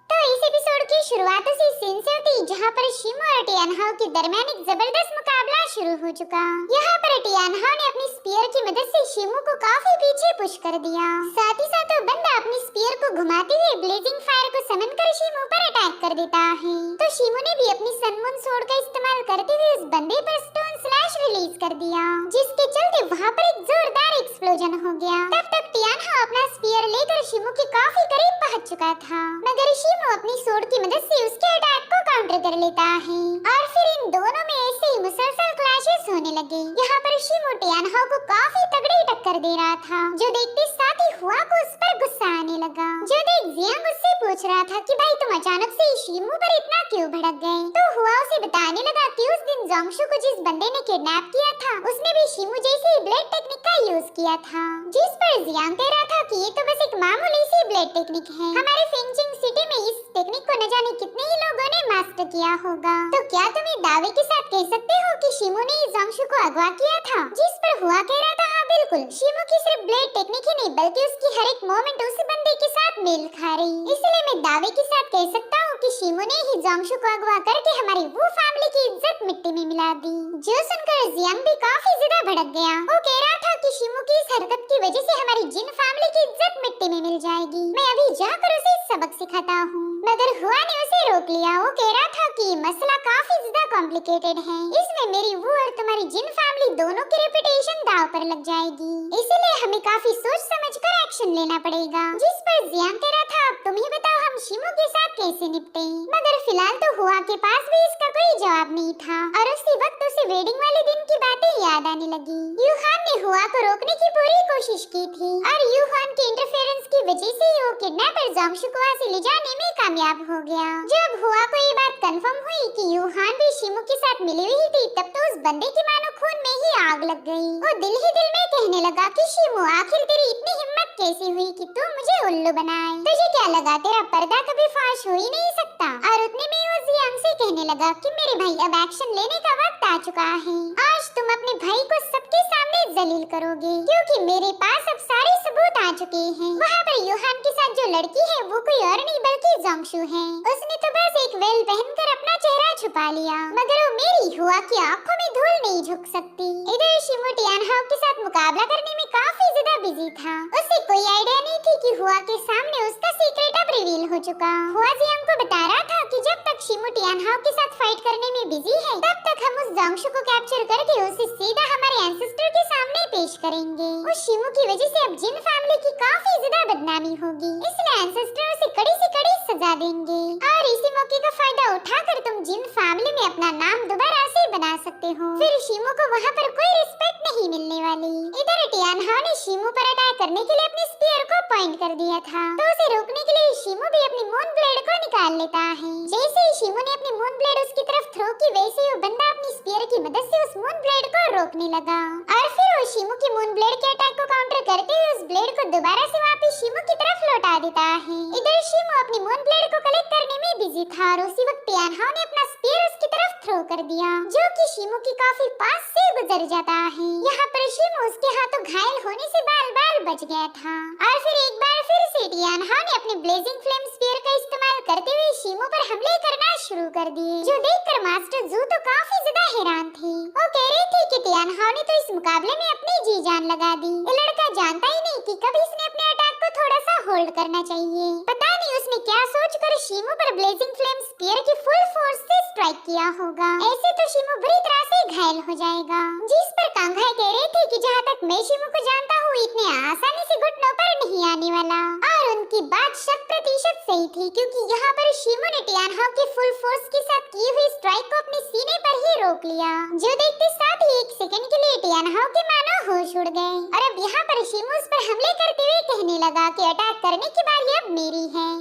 तो इस एपिसोड की शुरुआत उसी सीन से होती जहां पर शिमो और टियानहाओ के दरमियान एक जबरदस्त मुकाबला शुरू हो चुका। यहाँ पर टियानहाओ ने अपनी स्पीयर की मदद से शिमो को काफी पीछे पुश कर दिया। साथ ही साथ वो बंदा अपनी स्पीयर को घुमाते हुए ब्लेजिंग फायर को समन कर शिमो पर अटैक कर देता है। तो शिमो ने भी अपनी सनमून सोर्ड का इस्तेमाल करते हुए उस बंदे पर स्टोन स्लैश रिलीज कर दिया, जिसके चलते वहाँ पर एक जोरदार एक्सप्लोजन हो गया। तब तक टियानहाओ अपना स्पीयर लेकर शिमो के काफी करीब पहुंच चुका था, मगर शिमो अपनी सोर्ड की मदद से उसके अटैक को काउंटर कर लेता है और फिर इन दोनों में ऐसे ही मुसलसल क्लैशेस होने लगे। यहाँ पर शिमो टियानहाओ को काफी तगड़ी टक्कर दे रहा था, जो देखते साथ ही हुआ को उस पर गुस्सा आने लगा। जो देख जियांग उससे पूछ रहा था कि भाई तुम अचानक से शिमो पर इतना क्यों भड़क गए, तो हुआ उसे बताने लगा कि उस दिन ज़ोंगशू को जिस बंदे ने किडनैप किया था उसने भी शिमो जैसे ब्लेड टेक्निक का यूज किया था, जिस पर जियांग कह रहा था कि ये तो बस एक मामूली सी ब्लेड टेक्निक है, हमारे फेंगचिंग सिटी में इस टेक्निक को न जाने कितने ही लोगों ने मास्टर किया होगा। तो क्या तुम ये दावे के साथ कह सकते हो कि शिमो ने ज़ोंगशू को अगवा किया था? जिस पर हुआ कह रहा था हाँ बिल्कुल, शिमो की सिर्फ ब्लेड टेक्निक ही नहीं बल्कि उसकी हर एक मोमेंट उस बंदे के साथ मेल खा रही, इसलिए मैं दावे के साथ कह सकता हूँ कि शिमो ने ही ज़ोंगशू को अगवा करके हमारी वो फैमिली की इज्जत मिट्टी में मिला दी। जो सुनकर जियांग भी काफी ज्यादा भड़क गया। वो कह रहा था कि शिमो की इस हरकत की वजह से हमारी जिन फैमिली की इज्जत मिट्टी में मिल जाएगी, मैं अभी जाकर उसे सबक सिखाता हूँ, मगर हुआ ने उसे रोक लिया। वो कह रहा था कि मसला काफी ज्यादा कॉम्प्लिकेटेड है, इसमें मेरी वो और तुम्हारी जिन फैमिली दोनों की रेपुटेशन दांव पर लग जाएगी, इसलिए हमें काफी सोच समझकर एक्शन लेना पड़ेगा। जिस पर जियांग कह रहा था अब तुम ही बताओ हम शिमो के साथ कैसे निपटे। मगर फिलहाल तो हुआ के पास भी इसका कोई जवाब नहीं था और उसी वक्त उसे वेडिंग वाले दिन की बातें याद आने लगी। यूहान ने हुआ को रोकने की पूरी कोशिश की थी और यूहान के इंटरफेरेंस की वजह से वो किडनैपर जोंगशु को वहाँ से ले जाने में कामयाब हो गया। जब हुआ को ये बात कंफर्म हुई कि यूहान भी शिमो के साथ मिली हुई थी, तब तो उस बंदे की मानो खून में ही आग लग गई। वो दिल ही दिल में कहने लगा कि शिमो, आखिर तेरी इतनी हिम्मत कैसी हुई कि तू मुझे उल्लू बनाए। तुझे क्या लगा तेरा पर्दा कभी फाश हो ही नहीं सकता। और उतने में वो जियांग से कहने लगा कि मेरे भाई, अब एक्शन लेने का वक्त आ चुका है। आज तुम अपने भाई को सबके सामने जलील करोगे, क्योंकि मेरे पास अब सारे सबूत आ चुके हैं। वहाँ पर यूहान के साथ जो लड़की है वो कोई और नहीं बल्कि जोंगशु है। उसने तो बस एक वेल पहनकर अपना चेहरा छुपा लिया, मगर वो मेरी हुआ की आंखों में धूल नहीं झुक सकती। इधर शिमो टियानहाओ के साथ मुकाबला करने में काफी ज्यादा बिजी था। उसे कोई आइडिया नहीं थी कि हुआ के सामने उसका सीक्रेट अब रिवील हो चुका। हुआ जियांग को बता रहा था कि जब तक शिमो टियानहाओ के साथ फाइट करने में बिजी है, तब तक हम उस जोंगशु को कैप्चर करके उसे सीधा हमारे एंसेस्टर के सामने पेश करेंगे। उस शिमो की वजह से अब जिन फैमिली की काफी ज्यादा बदनामी होगी, इसलिए एंसेस्टर उसे कड़ी से कड़ी सजा देंगे। और इसी मौके का फायदा उठाकर तुम जिन फैमिली में अपना नाम दोबारा से बना सकते हो। फिर शिमो को वहाँ पर कोई रिस्पेक्ट नहीं मिलने वाली। इधर टियानहाओ ने शिमो पर अटैक करने के लिए अपने स्पीयर को पॉइंट कर दिया था, तो उसे रोकने के लिए शिमो भी अपनी मून ब्लेड को निकाल लेता है। जैसे ही शिमो ने अपनी मून ब्लेड उसकी तरफ थ्रो की, वैसे ही वो बंदा अपनी स्पीयर की मदद से उस मून ब्लेड को रोकने लगा और फिर वो शिमो की मून ब्लेड के अटैक को काउंटर करते हुए उस ब्लेड को दोबारा से वापस शिमो की तरफ लौटा देता है। इधर शिमो अपनी मून ब्लेड को कलेक्ट करने में बिजी था और उसी वक्त टियानहाओ ने अपना स्पीयर उसकी तरफ थ्रो कर दिया, जो कि शिमो के काफी पास से गुजर जाता है। यहाँ पर शिमो उसके हाथों घायल होने से बाल-बाल बच गया था। और फिर एक बार फिर से टियानहाओ ने अपने ब्लेजिंग फ्लेम स्पीयर का इस्तेमाल करते हुए शिमो पर हमले करना शुरू कर दिए, जो देखकर मास्टर जू तो काफी ज्यादा हैरान थे। वो कह रहे थे कि टियानहाओ ने तो इस मुकाबले में अपनी जी जान लगा दी। ये लड़का जानता ही नहीं कि कब इसने अपने अटैक को थोड़ा सा होल्ड करना चाहिए। पता नहीं उसने क्या सोचकर शिमो पर ब्लेजिंग फ्लेम स्पीयर की फुल फोर्स से स्ट्राइक किया होगा। ऐसे तो शिमो बुरी तरह से घायल हो जाएगा। जिस पर कांघाई कह रहे थे कि जहाँ तक मैं शिमो को जानता हूँ, इतने आसानी से घुटनों पर नहीं आने वाला। और उनकी बात 100% सही थी, क्योंकि यहाँ पर शिमो ने टियानहाओ की फुल फोर्स के साथ की हुई स्ट्राइक को अपने सीने पर ही रोक लिया, जो देखते साथ ही एक सेकंड के लिए टियानहाओ के मानो होश उड़ गए। और अब यहाँ पर शिमो उस पर हमले करते हुए कहने लगा कि अटैक करने की बारी अब मेरी है।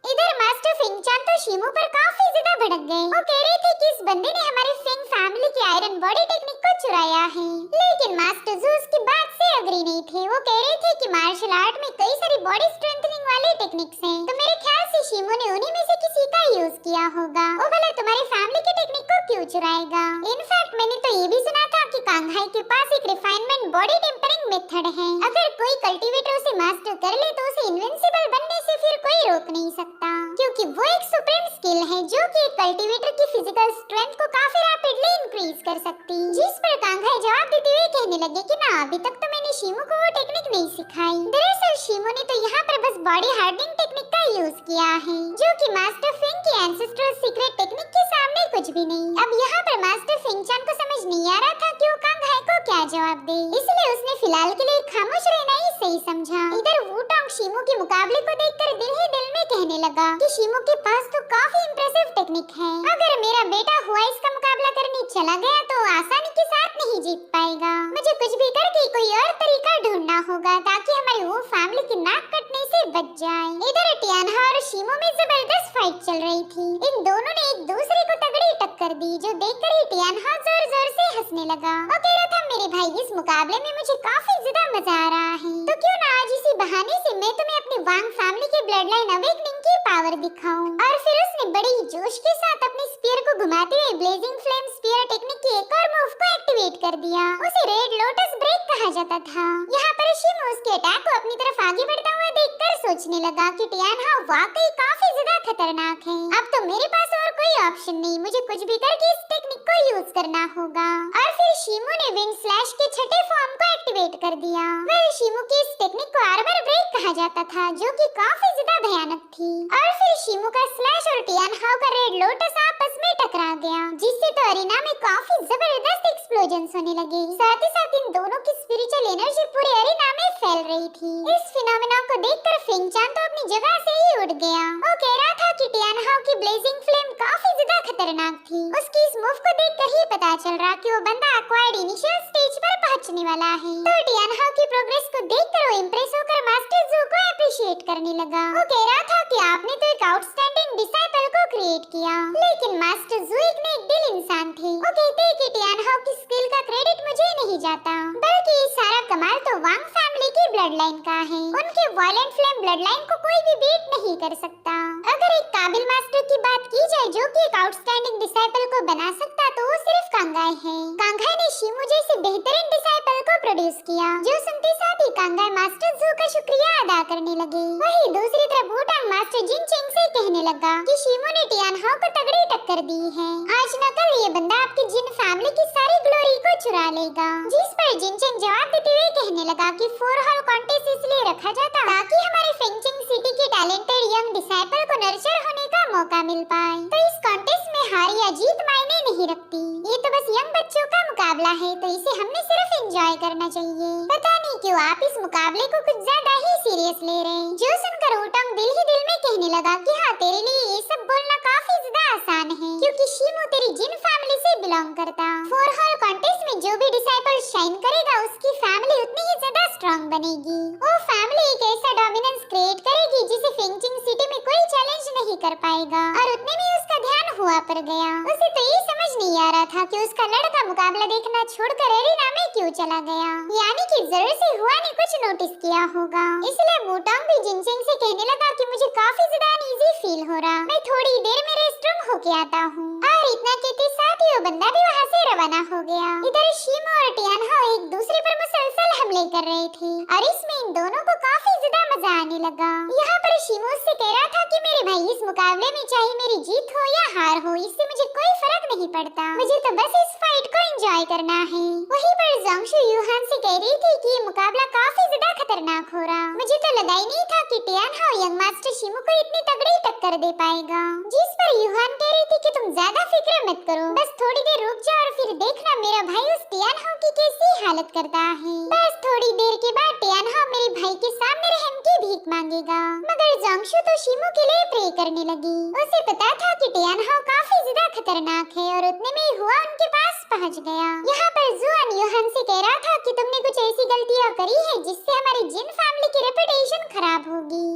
इधर मास्टर फिंगचान तो शिमो पर काफी ज्यादा भड़क गए। वो कह रहे थे कि इस बंदे ने हमारे फिंग फैमिली की आयरन बॉडी टेक्निक को चुराया है, लेकिन मास्टर जू उसकी बात से अग्री नहीं थे। वो कह रहे थे कि मार्शल आर्ट में कई सारी बॉडी स्ट्रेंथनिंग वाले टेक्निक्स हैं, तो मेरे ख्याल से शिमो ने उन्हीं में से किसी का यूज किया होगा। वो भला तुम्हारी फैमिली की टेक्निक को क्यों चुराएगा? इनफैक्ट मैंने तो ये भी सुना था कि कांघाई के पास एक रिफाइनमेंट बॉडी टेम्परिंग मेथड है। अगर कोई कल्टीवेटर उसे मास्टर कर ले तो उसे इनविंसिबल बनने से फिर कोई रोक नहीं सकता, क्योंकि वो एक सुप्रीम स्किल है जो कि एक कल्टीवेटर की फिजिकल स्ट्रेंथ को काफी रैपिडली इंक्रीज कर सकती। जिस पर कांघाई जवाब देते हुए कहने लगे कि ना, अभी तक तो मैंने शिमो को वो टेक्निक नहीं सिखाई। दरअसल शिमो ने तो यहाँ पर बस बॉडी हार्डनिंग टेक्निक का यूज किया है, जो कि मास्टर फिंग की एंसेस्ट्रल सीक्रेट टेक्निक के सामने कुछ भी नहीं। अब यहाँ पर मास्टर फिंगचान को समझ नहीं आ रहा था कि वो कांघाई को क्या जवाब दे, इसलिए उसने फिलहाल के लिए खामोश रहना ही सही समझा। इधर वुटांग शिमो के मुकाबले को देखकर दिल ही दिल में कहने लगा कि शिमो के पास तो काफी इंप्रेसिव टेक्निक है। अगर मेरा बेटा हुआ इसका मुकाबला करने चला गया तो आसानी के साथ नहीं जीत पाएगा। मुझे कुछ भी करके कोई और तरीका ढूंढना होगा ताकि हमारी वो फैमिली की नाक कटने से बच जाए। इधर टियानहाओ और शिमो में जबरदस्त फाइट चल रही थी। इन दोनों ने एक दूसरे को तगड़ी टक्कर दी, जो देखकर ही टियानहाओ जोर जोर से हंसने लगा। वो कह रहा था, मेरे भाई, इस मुकाबले में मुझे काफी ज्यादा मजा आ रहा है, तो क्यों ना आज इसी बहाने से मैं तुम्हें अपनी वांग फैमिली की ब्लड लाइन अवेकनिंग की पावर दिखाऊं। और फिर उसने बड़े ही जोश के साथ अपने स्पीयर को घुमाते हुए ब्लेजिंग फ्लेम स्पीयर टेक्निक की एक और मूव को एक्टिवेट कर दिया। उसे रेड लोटस ब्रेक कहा जाता था। यहाँ पर शिमो उसके अटैक को अपनी तरफ आगे बढ़ता हुआ देखकर सोचने लगा कि टियानहाओ वाकई काफी ज्यादा खतरनाक है। अब तो मेरे पास और कोई ऑप्शन नहीं, मुझे कुछ भी करके इस टेक्निक को यूज करना होगा। और फिर शीमू ने विंड स्लैश के छठे फॉर्म को एक्टिवेट कर दिया। वह शीमू की इस टेक्निक को आर्मर ब्रेक कहा जाता था, जो कि काफी ज्यादा भयानक थी। और फिर शीमू का स्लैश और टियान हाउ का रेड लोटस आपस में टकरा गया, जिससे तो अरीना में काफी जबरदस्त एक्सप्लोजन होने लगे। साथ ही साथ इन दोनों की स्पिरिचुअल एनर्जी पूरे अरीना में फैल रही थी। इस फिनोमेना को देखकर फिंगचान तो अपनी जगह से ही उड़ गया। वो कह रहा था कि टियान हाउ की ब्लेजिंग फ्लेम काफी ज्यादा खतरनाक थी। उसकी इस मूव को देखकर ही पता चल रहा कि वो बंदा एक्वायर्ड इनिशियल स्टेज पर पहुंचने वाला है। तो टियान हाउ की प्रोग्रेस को देखकर वो इम्प्रेस होकर मास्टर जू को अप्रिशिएट करने लगा। वो कह रहा था कि आपने तो एक आउटस्टैंडिंग डिसाइपल को क्रिएट किया, लेकिन मास्टर जू एक ने एक दिल इंसान थे। वो कहते हैं कि टियान हाउ की स्किल का क्रेडिट मुझे नहीं जाता, बल्कि ये सारा कमाल तो वांग फैमिली की ब्लड लाइन का है। उनके वायलेंट फ्लेम ब्लड लाइन को कोई भी बीट नहीं कर सकता। अगर एक काबिल मास्टर की बात की जाए जो कि एक आउटस्टैंडिंग डिसाइपल को बना सकता, तो वो सिर्फ कांगाई है। कांगाई ने शीमू जैसे बेहतरीन डिसाइपल को प्रोड्यूस किया, जो सुनते साथ ही कांगाई मास्टर जू का शुक्रिया अदा करने लगे। वही दूसरी तरफ वुटांग मास्टर जिनचेंग से कहने लगा कि शीमू ने टियान हाउ को तगड़ी टक्कर दी है। आज न कल ये बंदा आपकी जिन फैमिली की सारी ग्लोरी को चुरा लेगा। जिस पर जिनचेंग जवाब देते हुए कहने लगा कि 4 हॉल कॉन्टेस्ट इसलिए रखा जाता ताकि हमारे फेंगचिंग सिटी के टैलेंटेड यंग डिसाइपल को नर्चर होने का मौका मिल पाए। तो इस कॉन्टेस्ट में हार या जीत मायने नहीं रखती, ये तो बस यंग बच्चों का मुकाबला है, तो इसे हमने सिर्फ एंजॉय करना चाहिए। पता नहीं क्यों आप इस मुकाबले को कुछ ज्यादा ही सीरियस ले रहे हैं। जो सुनकर वुटांग दिल ही दिल में कहने लगा कि हाँ, तेरे लिए ये सब बोलना काफी ज्यादा आसान है, क्योंकि शीमू तेरी जिन फैमिली से बिलोंग करता। 4 हॉल कॉन्टेस्ट में जो भी डिसाइपल शाइन करेगा, उसकी फैमिली उतनी ही ज्यादा स्ट्रांग बनेगी। वो फैमिली एक ऐसा डोमिनेंस क्रिएट करेगी जिसे फेंगचिंग सिटी में कोई चैलेंज नहीं कर पाएगा। और उतने में उसका ध्यान हुआ पर गया। उसे तो ये समझ नहीं आ रहा था कि उसका लड़का मुकाबला देखना छोड़कर एरिना में क्यों चला गया, यानी कि जरूर से हुआ ने कुछ नोटिस किया होगा। इसलिए वुटांग भी जिनचेंग से कहने लगा कि मुझे काफी ज्यादा अनईजी फील हो रहा, मैं थोड़ी देर में रेस्टरूम होके आता हूँ। और इतना कहते साथ ही वो बंदा भी वहाँ से रवाना हो गया। इधर शीमू और टियान हाउ एक दूसरे पर मुसलसल हमले कर रहे थे, और इसमें इन दोनों को काफी ज्यादा मजा आने लगा। यहाँ पर शीमू से कह रहा था कि मेरे भाई, इस मुकाबले में चाहे मेरी जीत हो या हार हो, इससे मुझे कोई फर्क नहीं पड़ता, मुझे तो बस इस फाइट को एंजॉय करना है। वहीं पर जोंगशू यूहान से कह रही थी कि ये मुकाबला काफी ज्यादा खतरनाक हो रहा, मुझे तो लगा ही नहीं था कि टियान हाउ यंग मास्टर शीमू को इतनी तगड़ी टक्कर दे पाएगा। जिस पर यूहान कह रही थी कि तुम ज्यादा फिक्र मत करो, बस थोड़ी देर रुक जाओ और फिर देखना मेरा भाई उस टियान हाउ की कैसी हालत करता है। बस थोड़ी देर के बाद टियान हाउ मेरे भाई के सामने रहम की भीख मांगेगा। मगर जोंगशू तो शीमू के लिए प्रे करने लगी। उसे पता था कि टियान हाउ काफी ज्यादा खतरनाक है, और उतने में हुआ उनके पास पहुंच गया। यहाँ पर जुआन यूहान से कह रहा था कि तुमने कुछ ऐसी गलतियाँ करी है जिससे हमारी जिन फैमिली की रेपुटेशन खराब होगी।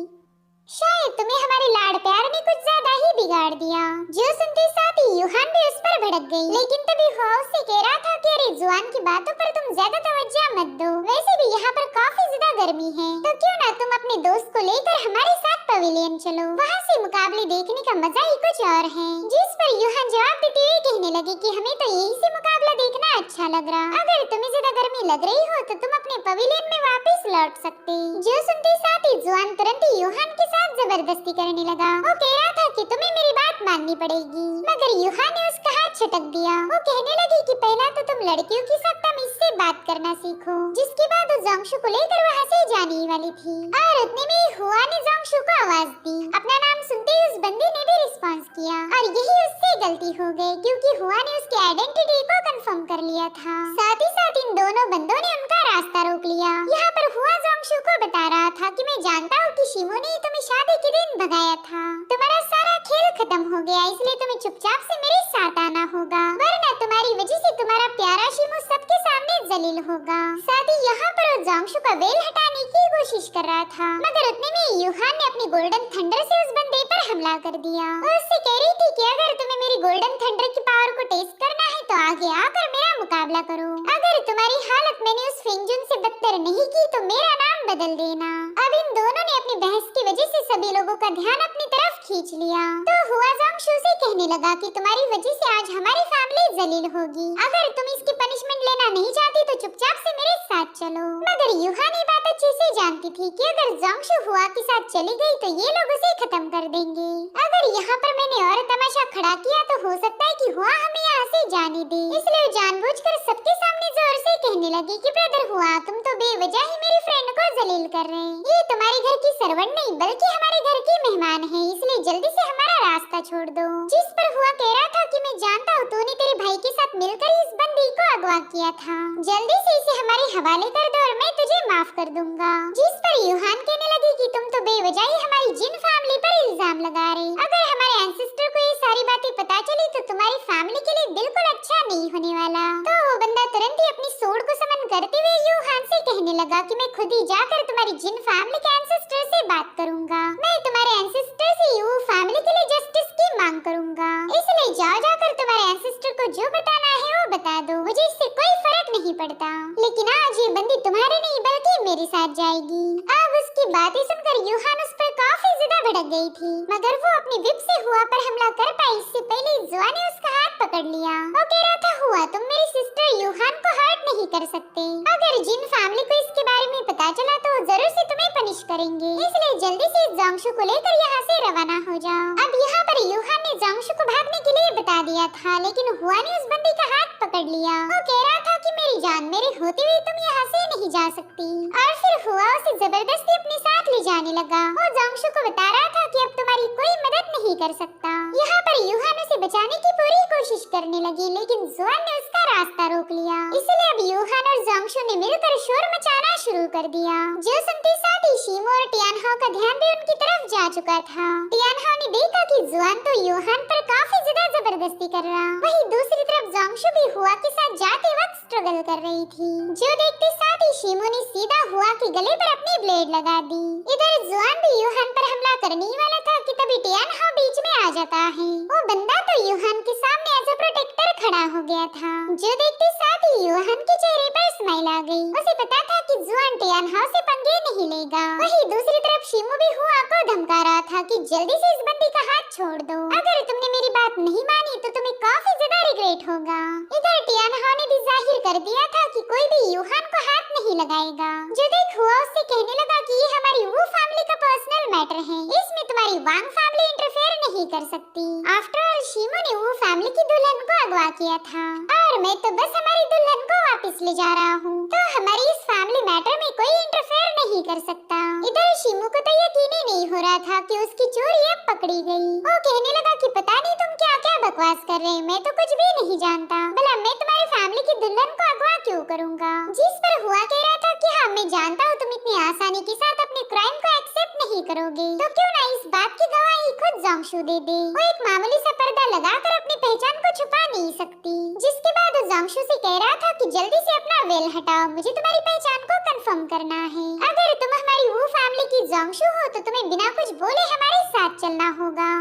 शायद तुम्हें हमारे लाड़ प्यार ने कुछ ज्यादा ही बिगाड़ दिया। जो सुनते साथ ही यूहान भी उस पर भड़क गई, लेकिन तभी हुआ उससे कह रहा था कि अरे जुआन की बातों पर तुम ज्यादा तवज्जो मत दो, वैसे भी यहाँ पर काफी ज्यादा गर्मी है, तो क्यों ना तुम अपने दोस्त को लेकर हमारे साथ पवेलियन चलो, वहाँ से मुकाबले देखने का मजा ही कुछ और है। जिस पर यूहान जवाब देते हुए कहने लगे कि हमें तो यही से मुकाबला देखना अच्छा लग रहा, अगर तुम्हें ज्यादा गर्मी लग रही हो तो तुम अपने पवेलियन में वापस लौट सकते। जो सुनते साथ ही जुआन तुरंत ही यूहान के साथ जबरदस्ती करने लगा। वो कह रहा था कि तुम्हें मेरी बात माननी पड़ेगी, मगर यूहान ने उसका हाथ छटक दिया। वो कहने लगी कि पहला तो तुम लड़कियों के साथ तमीज से बात करना सीखो। जिसके बाद वो जोंगशू को लेकर वहाँ से जाने वाली थी, और उतने में हुआ ने जोंगशू को आवाज दी। अपना नाम सुनते ही उस बंदे ने भी रिस्पॉन्स किया, और यही उससे गलती हो गई, क्योंकि हुआ ने उसकी आइडेंटिटी को कंफर्म कर लिया था। साथ ही साथ इन दोनों बंदों ने उनका रास्ता रोक लिया। यहाँ पर हुआ जोंगशू को बता रहा था कि मैं जानता हूँ कि शीमू ने तुम्हें शादी के दिन भगाया था, तुम्हारा सारा खेल खत्म हो गया, इसलिए तुम्हें चुपचाप से मेरे साथ आना होगा, वरना तुम्हारी वजह से तुम्हारा प्यारा शीमू सबके सामने जलील होगा। साथ ही यहाँ पर वो जोंगशू का वेल हटाने की कोशिश कर रहा था, मगर उतने में यूहान ने अपनी गोल्डन थंडर से उस बंदे पर हमला कर दिया। वो उससे कह रही थी कि अगर तुम्हें मेरी गोल्डन थंडर की पावर को टेस्ट करना है तो आगे आकर मेरा मुकाबला करो, अगर तुम्हारी हालत मैंने उस फेंगजुन से बदतर नहीं की तो मेरा नाम बदल देना। अब इन दोनों ने अपनी बहस की वजह से सभी लोगों का ध्यान अपनी तरफ खींच लिया। तो हुआ जोंगशू से कहने लगा कि तुम्हारी वजह से आज हमारी फैमिली जलील होगी। अगर तुम इसकी पनिशमेंट लेना नहीं चाहती तो चुपचाप से मेरे साथ चलो। मगर यूहान ये बात अच्छे से जानती थी कि अगर जोंगशू हुआ के साथ चली गई तो ये लोग उसे खत्म कर देंगे। अगर यहाँ पर मैंने और तमाशा खड़ा किया तो हो सकता है कि हुआ हमें यहाँ से जाने दे। इसलिए जानबूझकर सबके सामने जोर से कहने लगी कि ब्रदर हुआ, तुम तो बेवजह ही मेरी फ्रेंड को जलील कर रहे हैं। ये तुम्हारे घर की सर्वेंट नहीं बल्कि हमारे घर की मेहमान है, इसलिए जल्दी से हमारा रास्ता छोड़ दो। जिस पर हुआ कह रहा था कि मैं जानता हूँ तूने तेरे भाई के साथ मिलकर इस बंदी को अगवा किया था। जल्दी से इसे हमारे हवाले कर दो और मैं तुझे माफ कर दूंगा। जिस पर यूहान कहने लगी कि तुम तो बेवजह ही हमारी जिन फैमिली पर इल्जाम लगा रहे। अगर हमारे एंसेस्टर को ये सारी बातें पता चली तो तुम्हारी फैमिली के लिए बिल्कुल अच्छा नहीं होने वाला। तो वो बंदा तुरंत ही अपनी सोर्ड को समन करते हुए यूहान से कहने लगा कि मैं खुद ही जाकर तुम्हारी जिन फैमिली के एंसेस्टर से बात करूंगा। मैं तुम्हारे एंसेस्टर से यू फैमिली के लिए जस्टिस की मांग करूंगा। इसलिए जाओ जाकर तुम्हारे एंसेस्टर को जो बताना है वो बता दो, मुझे इससे कोई फर्क नहीं पड़ता। लेकिन आज ये बंदी तुम्हारे नहीं बल्कि मेरे साथ जाएगी। अब उसकी बातें सुनकर यूहान उस पर काफी ज्यादा भड़क गई थी, मगर वो अपनी विप से हुआ पर हमला कर पाई इससे पहले जुआ ने उसका हाथ पकड़ लिया। वो कह रहा था हुआ तुम मेरी सिस्टर यूहान को हर्ट नहीं कर सकते। अगर जिन फैमिली को इसके बारे में पता चला तो जरूर से तुम्हें पनिश करेंगे, इसलिए जल्दी से जोंगशू को लेकर यहाँ से रवाना हो जाओ। अब यहाँ पर यूहान ने जोंगशू को भागने के लिए बता दिया था, लेकिन हुआ ने उस बंदी का हाथ पकड़ लिया। वो कह रहा था कि मेरी जान मेरे होते हुए तुम यहाँ से नहीं जा सकती। और फिर हुआ उसे जबरदस्ती अपने साथ ले जाने लगा। वो जोंगशू को बता रहा था कि अब तुम्हारी कोई मदद नहीं कर सकता। यहाँ पर यूहान उसे बचाने की पूरी कोशिश करने लगी, लेकिन जुआन ने उसका रास्ता रोक लिया। इसलिए अब यूहान और जोंगशू ने मिलकर शोर मचाना शुरू कर दिया। जो सुनते साथ ही शीमो और टियानहाओ का ध्यान भी उनकी तरफ जा चुका था। टियानहाओ ने देखा कि जुआन तो यूहान पर काफी ज्यादा जबरदस्ती कर रहा, वहीं दूसरी तरफ जोंगशू भी हुआ के साथ जाते वक्त स्ट्रगल कर रही थी। जो देखते साथ ही शीमो ने सीधा हुआ के गले पर अपनी ब्लेड लगा दी। इधर जुआन भी यूहान पर हमला करने ही वाला था कि तभी टियानहाओ बीच में आ जाता है। वो बंदा तो यूहान के सामने एज अ प्रोटेक्टर खड़ा हो गया था। जो देखते साथ ही यूहान के चेहरे पर स्माइल आ गई। उसे पता था कि जुआन टियानहाओ से पंगे नहीं लेगा। वहीं दूसरी तरफ शीमो भी हुआ को धमका रहा था कि जल्दी से इस बंदी का हाथ छोड़ दो। अगर तुमने मेरी बात नहीं मानी तो तुम्हें काफी ज्यादा रिग्रेट होगा। इधर टियानहाओ ने भी जाहिर कर दिया था कि कोई भी यूहान को हाथ नहीं लगाएगा। जो देख हुआ उससे कहने लगा कि ये हमारी वो फैमिली का पर्सनल मैटर है, इसमें तुम्हारी वांग फैमिली इंटरफेयर नहीं कर सकती। आफ्टर ऑल शीमो ने वो फैमिली की दुल्हन को अगवा किया था और मैं तो बस हमारी दुल्हन को वापस ले जा रहा हूँ, तो हमारी इस फैमिली मैटर में कोई इंटरफेयर नहीं कर सकता। इधर शीमो को तो यकीन ही नहीं हो रहा था कि उसकी चोरी अब पकड़ी गई। वो कहने लगा कि पता नहीं तुम क्या क्या बकवास कर रहे हैं, मैं तो कुछ भी नहीं जानता। भला मैं तुम्हारी फैमिली की दुल्हन को अगवा क्यों करूँगा? जिस पर हुआ कह रहा था कि हाँ मैं जानता हूँ तुम इतनी आसानी के साथ अपने क्राइम को एक्सेप्ट नहीं करोगे, तो क्यों ना इस बात की गवाही खुद जोंगशू दे दे। वो एक मामूली सा पर्दा लगाकर अपनी पहचान को छुपा नहीं सकती। जिसके बाद वो जोंगशू से कह रहा था कि जल्दी से अपना वेल हटाओ, मुझे तुम्हारी पहचान को कंफर्म करना है। अगर तुम हमारी वो फैमिली की जोंगशू हो तो तुम्हें बिना कुछ बोले हमारे साथ चलना होगा।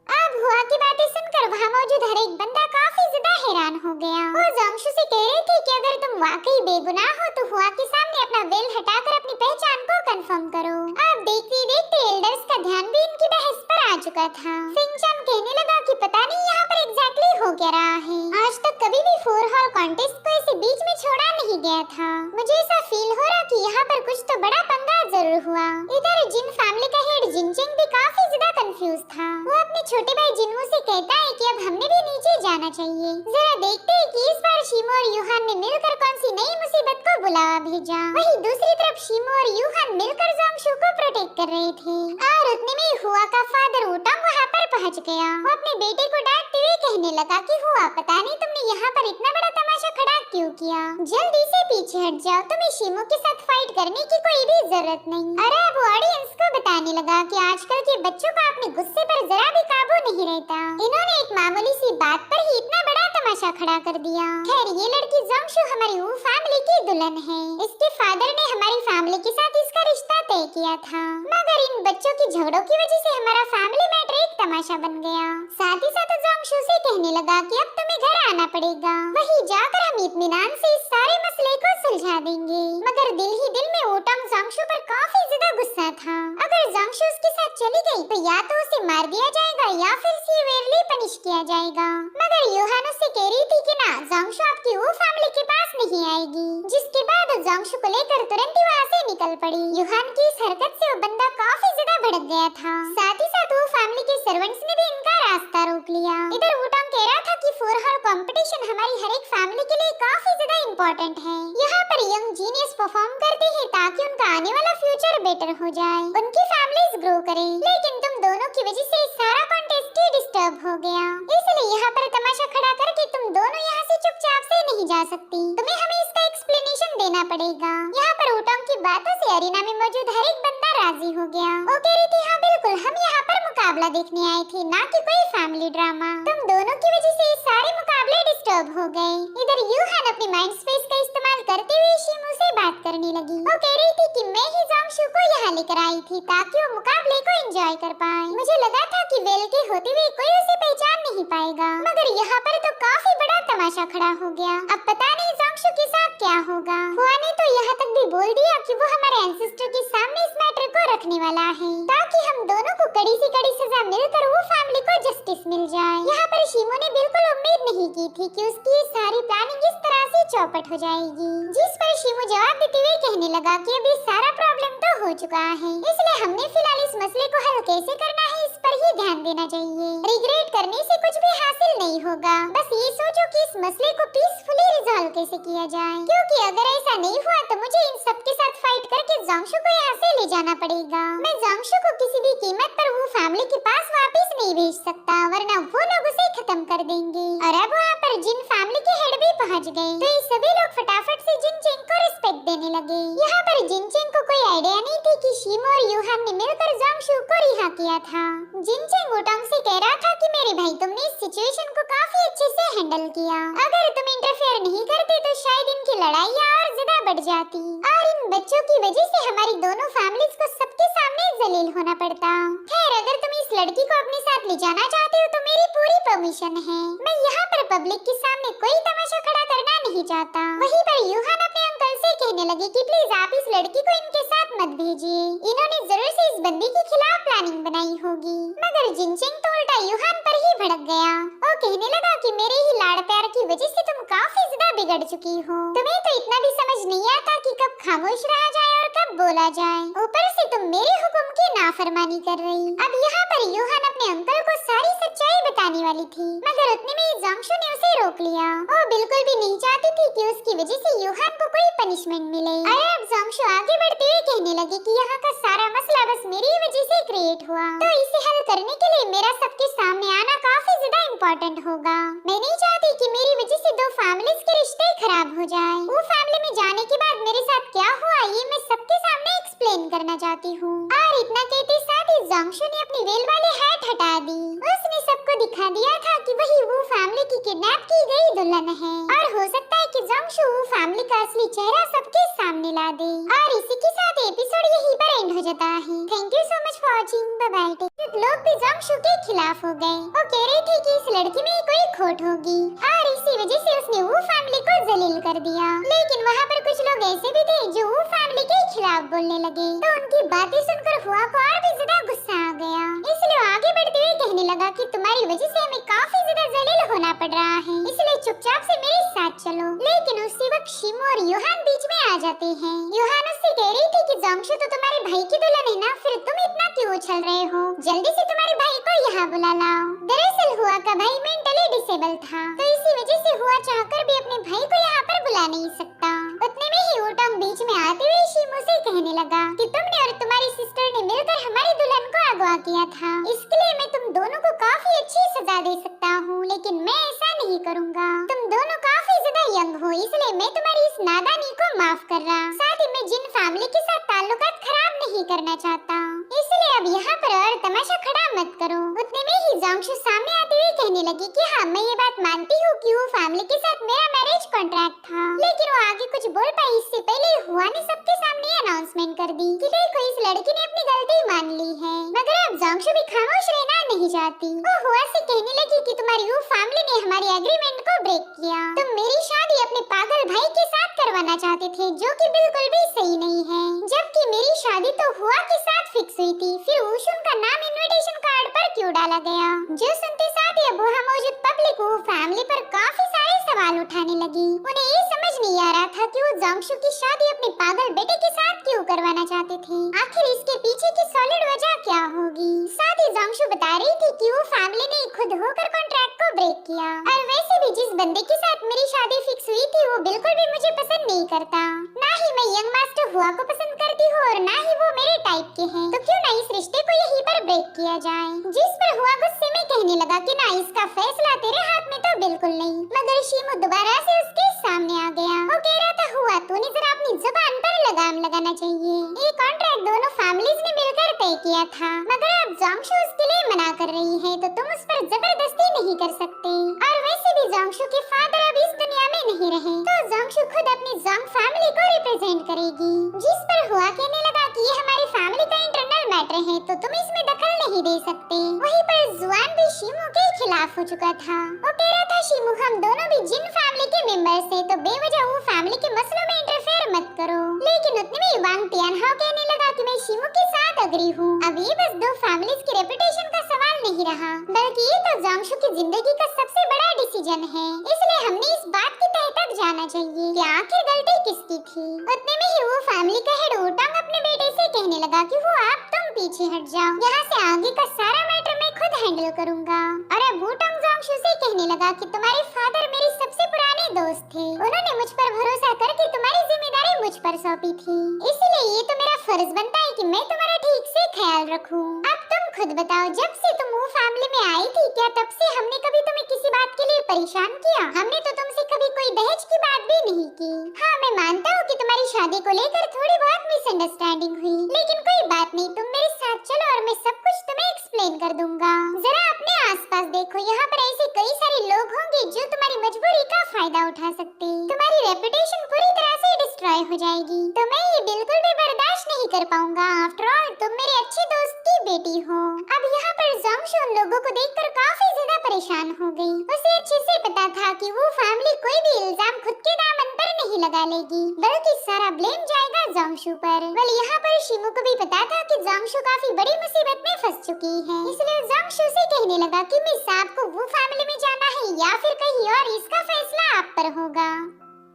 अब हुआ की बातें सुनकर वहाँ मौजूद हर एक बंदा काफी ज्यादा हैरान हो गया। वो जोंगशू से कह रहे थे कि अगर तुम वाकई बेगुनाह हो तो हुआ के सामने अपना वेल हटाकर अपनी पहचान को कंफर्म करो। अब देखते देखते एल्डर्स का ध्यान भी इनकी बहस पर आ चुका था। सिंचन कहने लगा कि पता नहीं यहाँ पर एग्जैक्टली हो क्या रहा है। आज तक कभी भी 4 हॉल कॉन्टेस्ट को ऐसे बीच में छोड़ा नहीं गया था। मुझे ऐसा फील हो रहा कि यहाँ पर कुछ तो बड़ा पंगा जरूर हुआ। इधर जिन फैमिली का हेड जिनचेंग भी काफी ज्यादा कंफ्यूज था। वो अपने छोटे भाई जिन्मू से कहता है कि अब हमने भी नीचे जाना चाहिए। जरा देखते हैं कि इस बार शीमो और यूहान ने मिलकर कौन सी नई मुसीबत को बुलावा भेजा। वहीं दूसरी तरफ शीमो और यूहान मिलकर जोंगशू को प्रोटेक्ट कर रहे थे और उतने में हुआ का फादर वुटांग वहाँ पर पहुँच गया। वो अपने बेटे को डांटते हुए कहने लगा कि हुआ पता नहीं तुमने यहाँ पर इतना बड़ा तमाशा खड़ा क्यों किया, जल्दी से पीछे हट जाओ, तुम्हें शीमो के साथ फाइट करने की कोई भी जरूरत नहीं। अरे अब ऑडियंस को बताने लगा कि आजकल के बच्चों का अपने गुस्से पर जरा भी काबू नहीं रहता। इन्होंने एक मामूली सी बात पर ही इतना बड़ा तमाशा खड़ा कर दिया। खैर ये लड़की जोंगशू हमारी वो फैमिली की दुल्हन है। इसके फादर ने हमारी फैमिली के साथ इसका रिश्ता तय किया था, मगर इन बच्चों की झगड़ों की वजह से हमारा फैमिली मैटर एक तमाशा बन गया। साथ ही साथ जोंगशू से कहने लगा कि अब तुम्हें घर आना पड़ेगा, वहीं जाकर हम इत्मीनान से इस सारे मसले को सुलझा देंगे। मगर दिल ही दिल में वोटांग जोंगशू पर काफी ज्यादा गुस्सा था। अगर जोंगशू उसके साथ चली गई तो या तो उसे मार दिया जाएगा या फिर सीवियरली पनिश किया जाएगा। मगर यूहान उससे कह रही थी कि ना, जोंगशू आपकी वो फैमिली के पास नहीं आएगी। जिसके बाद जोंगशू को लेकर तुरंत ही वहाँ से निकल पड़ी। यूहान की इस हरकत से वो बंदा काफी ज्यादा भड़क गया था। साथ ही साथ वो फैमिली के सर्वेंट्स ने भी इनका रास्ता रोक लिया। इधर वोटांग कह रहा था कि फॉर हर कंपटीशन हमारी हर एक फैमिली के लिए काफी ज्यादा इम्पोर्टेंट है। यहाँ पर यंग जीनियस परफॉर्म करते हैं ताकि उनका आने वाला फ्यूचर बेटर हो जाए, उनकी फैमिलीज ग्रो करें। लेकिन तुम दोनों की वजह से सारा कॉन्टेस्ट ही डिस्टर्ब हो गया, इसलिए यहाँ पर तमाशा खड़ा करके तुम दोनों यहाँ से चुपचाप से नहीं जा सकती। तुम्हें हमें इसका एक्सप्लेनेशन देना पड़ेगा। यहाँ पर वोटांग की बातों से अरीना में मौजूद हर एक बंदा राजी हो गया। वो कह रही थी हाँ बिल्कुल, हम यहाँ पर मुकाबला देखने आए थे, ना कि कोई फैमिली ड्रामा। तुम दोनों की वजह से सारे मुकाबले डिस्टर्ब हो गए। इधर यूहान अपनी माइंड स्पेस का इस्तेमाल करते हुए शिमू से बात करने लगी। वो कह रही थी कि मैं ही जोंगशू को यहाँ लेकर आई थी ताकि वो मुकाबले को एंजॉय कर पाए। मुझे लगा था कि वेल के होते हुए कोई उसे पहचान नहीं पाएगा, मगर यहाँ पर तो काफी बड़ा तमाशा खड़ा हो गया। अब पता नहीं जोंगशू के साथ क्या होगा। हुआ ने तो यहाँ तक भी बोल दिया कि वो हमारे एंसेस्टर के सामने इस मैटर को रखने वाला है ताकि हम दोनों को कड़ी से कड़ी सजा मिलकर वो फैमिली को जस्टिस मिल जाए। यहाँ पर शिमू ने बिल्कुल उम्मीद नहीं की थी कि उसकी ये सारी प्लानिंग इस तरह से चौपट हो जाएगी। जिस पर शिमू जवाब देते हुए कहने लगा कि अभी सारा प्रॉब्लम तो हो चुका है, इसलिए हमने फिलहाल इस मसले को हल कैसे करना है इस पर ही ध्यान देना चाहिए। रिग्रेट करने से कुछ भी हासिल नहीं होगा, बस ये सोचो कि इस मसले को पीसफुली रिजॉल्व कैसे किया जाए, क्योंकि अगर ऐसा नहीं हुआ तो मुझे इन सब के साथ फाइट करके जोंगशू को यहाँ से ले जाना पड़ेगा। मैं जोंगशू को किसी भी कीमत पर वो फैमिली के पास वापस नहीं भेज सकता, वरना वो लोग उसे खत्म कर देंगे। और अब वहाँ पर जिन फैमिली के हेड भी पहुँच गए तो ये सभी लोग फटाफट से जिनचेंग को रिस्पेक्ट देने लगे। यहाँ पर जिनचेंग को कोई आइडिया नहीं थी कि शिमू और यूहान ने मिलकर जोंगशू को रिहा किया था। जिनचेंग वोटांग से कह रहा था कि मेरे भाई तुमने इस सिचुएशन को काफी अच्छे से हैंडल किया, अगर तुम इंटरफेयर नहीं करते तो शायद इनकी लड़ाई और ज्यादा बढ़ जाती और इन बच्चों की वजह से हमारी दोनों फैमिलीज को सबके सामने जलील होना पड़ता। खैर, अगर तुम इस लड़की को अपने साथ ले जाना चाहते हो तो मेरी पूरी परमिशन है। मैं यहाँ पर पब्लिक के सामने कोई तमाशा खड़ा करना नहीं चाहता। वहीं पर यूहान अपने अंकल से कहने लगे कि प्लीज आप इस लड़की को इनके साथ मत भेजिए, इन्होंने जरूर से इस बंदी के खिलाफ प्लानिंग बनाई होगी। मगर जिनचेंग तो उल्टा यूहान पर ही भड़क गया। वो कहने लगा कि मेरे ही लाड़ प्यार की वजह से तुम काफी ज्यादा बिगड़ चुकी हो, तुम्हें तो इतना भी समझ नहीं आता कि कब खामोश रहा जाए और कब बोला जाए, ऊपर से तुम मेरे हुक्म की नाफरमानी कर रही। अब यहाँ पर यूहान अपने अंकल को सारी सच्चाई बताने वाली थी, मगर उतने में जोंगशू ने उसे रोक लिया। वो बिल्कुल भी नहीं चाहती थी कि उसकी वजह से यूहान को कोई पनिशमेंट मिले। अरे अब जोंगशू आगे बढ़ते हुए कहने लगे कि यहाँ का सारा मसला बस मेरी वजह से क्रिएट हुआ, तो इसे हल करने के लिए मेरा सबके सामने आना काफी ज्यादा इम्पोर्टेंट होगा। मैं नहीं चाहती कि मेरी वजह से दो फैमिलीज के रिश्ते खराब हो जाए। वो फैमिली में जाने के बाद मेरे साथ क्या हुआ ये मैं सबके सामने एक्सप्लेन करना चाहती हूँ। और इतना कहते साथ ही जोंगशू ने अपनी वेल वाली हैट हटा दी। उसने सबको दिखा दिया था कि वही वो फैमिली की किडनैप की गई दुल्हन है, और हो सकता है कि जोंगशू वो फैमिली का असली चेहरा सबके सामने ला दे। और इसी के साथ एपिसोड यहीं पर एंड हो जाता है। Thank you so much for watching. Bye bye. लोग भी जोंगशू के खिलाफ हो गए। वो कह रहे थे कि इस लड़की में कोई खोट होगी और इसी वजह से उसने वो फैमिली को जलील कर दिया। लेकिन वहाँ पर कुछ लोग ऐसे भी थे जो वो फैमिली के खिलाफ बोलने लगे, तो उनकी बातें सुनकर हुआ को और भी ज्यादा गुस्सा आ गया। इसलिए आगे बढ़ते हुए कहने लगा कि तुम्हारी वजह से हमें काफी ज्यादा जलील होना पड़ रहा है, इसलिए चुपचाप से मेरे साथ चलो। लेकिन उसी वक्त शिमू और यूहान बीच में आ जाते हैं। यूहान उससे कह रही थी कि जोंगशू तो तुम्हारे भाई की दुल्हन है ना, फिर तुम इतना क्यों उछल रहे हो, जल्दी से तुम्हारे भाई को यहाँ बुला लाओ। दरअसल हुआ का भाई मेंटली डिसेबल था, तो इसी वजह से हुआ चाहकर भी अपने भाई को यहाँ पर बुला नहीं सकता। उतने में ही वोटांग बीच में आते हुए शिमू से कहने लगा कि तुमने और तुम्हारी सिस्टर ने मिलकर हमारी दुल्हन को अगवा किया था, इसके लिए मैं तुम दोनों को काफी अच्छी सजा दे सकता हूँ, लेकिन मैं ऐसा नहीं करूँगा। तुम दोनों काफी ज्यादा यंग हो, इसलिए मैं तुम्हारी इस नादानी को माफ कर रहा। साथ ही मैं जिन फैमिली के साथ ताल्लुकात खराब नहीं करना चाहता, इसलिए अब यहाँ पर और तमाशा खड़ा मत करो। उतने में ही जोंगशू सामने आते हुए कहने लगी कि हाँ मैं ये बात मानती हूँ कि वो फैमिली के साथ मेरा मैरिज कॉन्ट्रैक्ट था, लेकिन वो आगे कुछ बोल पाई इससे पहले हुआ ने सबके सामने अनाउंसमेंट कर दी कि देखो इस लड़की ने अपनी गलती मान ली है। मगर अब जोंगशू भी खामोश रहना नहीं जाती। वो हुआ से कहने लगी कि तुम्हारी वो फैमिली ने हमारी एग्रीमेंट को ब्रेक किया। तुम मेरी शादी अपने पागल भाई के साथ करवाना चाहते थे, जो कि बिल्कुल भी सही नहीं है। जबकि मेरी शादी तो हुआ के साथ फिक्स हुई थी, फिर उशुन का नाम इनविटेशन कार्ड पर क्यों डाला गया? जो सुनते साथ ही वहाँ मौजूद पब्लिक वो फैमिली पर काफी सारे सवाल उठाने लगी। उन्हें ये समझ नहीं आ रहा था कि वो जोंगशु की शादी अपने पागल बेटे के साथ क्यों करवाना चाहते थे। आखिर इसके पीछे की सॉलिड वजह क्या होगी? साथ ही जोंगशु बता रही थी कि वो फैमिली ने खुद होकर कॉन्ट्रैक्ट को ब्रेक किया, और वैसे भी जिस बंदे के साथ मेरी शादी फिक्स हुई थी वो बिल्कुल भी मुझे पसंद नहीं करता। ना ही मैं यंग मास्टर हुआ को पसंद करती हूँ और ना ही वो मेरे टाइप के हैं। तो क्यों ना इस रिश्ते को यहीं पर ब्रेक किया जाए? जिस पर हुआ गुस्से में कहने लगा कि ना, इसका फैसला तेरे हाथ में तो बिल्कुल नहीं। मगर शिमू दोबारा से उसके सामने आ गया। वो कह रहा था, हुआ तूने जरा अपनी जुबान पर लगाम लगाना चाहिए। ये कॉन्ट्रैक्ट दोनों फैमिलीज ने मिलकर तय किया था, मगर अब जोंगशु उसके लिए मना कर रही है, तो तुम उस पर जबरदस्ती नहीं कर सकते। और वैसे भी जोंगशु के फादर अब इस दुनिया में नहीं रहे, तो जोंगशु खुद अपनी जोंग फैमिली को रिप्रेजेंट करेगी। जिस पर हुआ कहने लगा कि ये हमारी फैमिली का इंटरनल मैटर है, तो तुम इसमें दखल नहीं दे सकते। वहीं पर जुआन भी शिमू के खिलाफ हो चुका था। वो कह रहा था, शिमू हम दोनों भी जिन फैमिली के मेंबर्स हैं, तो बेवजह वो फैमिली के मसलों में इंटरफेयर मत करो। लेकिन उतने में वांग टियानहाओ कहने लगा कि मैं शिमू के साथ अग्री हूँ। अब ये बस दो फैमिलीज की रेपुटेशन का सवाल नहीं रहा, बल्कि ये तो जोंगशु की जिंदगी का सबसे बड़ा डिसीजन है। इसलिए हमने इस बात की तह तक जाना चाहिए कि आखिर गलती किसकी थी। उतने में ही वो फैमिली का हेड वुटांग अपने बेटे से कहने लगा कि वो आप तुम पीछे हट जाओ, यहाँ से आगे का सारा मैटर मैं खुद हैंडल करूँगा। और अब वुटांग जोंगशु से कहने लगा कि तुम्हारे फादर मेरे सबसे पुराने दोस्त थे, उन्होंने मुझ पर भरोसा करके तुम्हारी जिम्मेदारी मुझ पर सौंपी थी, इसलिए ये तो मेरा फर्ज बनता है कि मैं तुम्हारा ठीक से ख्याल रखूं। अब तुम खुद बताओ, जब से तुम वो फैमिली में आई थी, क्या तब से हमने कभी तुम्हें किसी बात के लिए परेशान किया? हमने तो तुमसे कभी कोई दहेज की बात भी नहीं की। हाँ, मैं मानता हूँ कि तुम्हारी शादी को लेकर थोड़ी बहुत मिसअंडरस्टैंडिंग हुई, लेकिन कोई बात नहीं, तुम मेरे साथ चलो और मैं सब कुछ तुम्हें एक्सप्लेन कर दूंगा। जरा अपने आसपास देखो, यहाँ पर ऐसे कई सारे लोग होंगे जो तुम्हारी मजबूरी का फायदा उठा सकते। तुम्हारी रेपुटेशन पूरी तरह से डिस्ट्रॉय हो जाएगी, तो मैं ये बिल्कुल भी बर्दाश्त नहीं कर पाऊंगा। आफ्टर ऑल तुम मेरे अच्छे दोस्त की बेटी हो। अब यहाँ पर जोंगशु उन लोगों को देखकर काफी ज्यादा परेशान हो गई। उसे अच्छे से पता था कि वो फैमिली कोई भी इल्जाम खुद के दामन पर नहीं लगा लेगी, बल्कि सारा ब्लेम जाएगा जोंगशु पर। वेल यहाँ पर शिमू को भी पता था कि जोंगशु काफी बड़ी मुसीबत में फंस चुकी है, इसलिए जोंगशु से कहने लगा कि मिस आपको वो फैमिली में जाना है या फिर कहीं और, इसका फैसला आप पर होगा।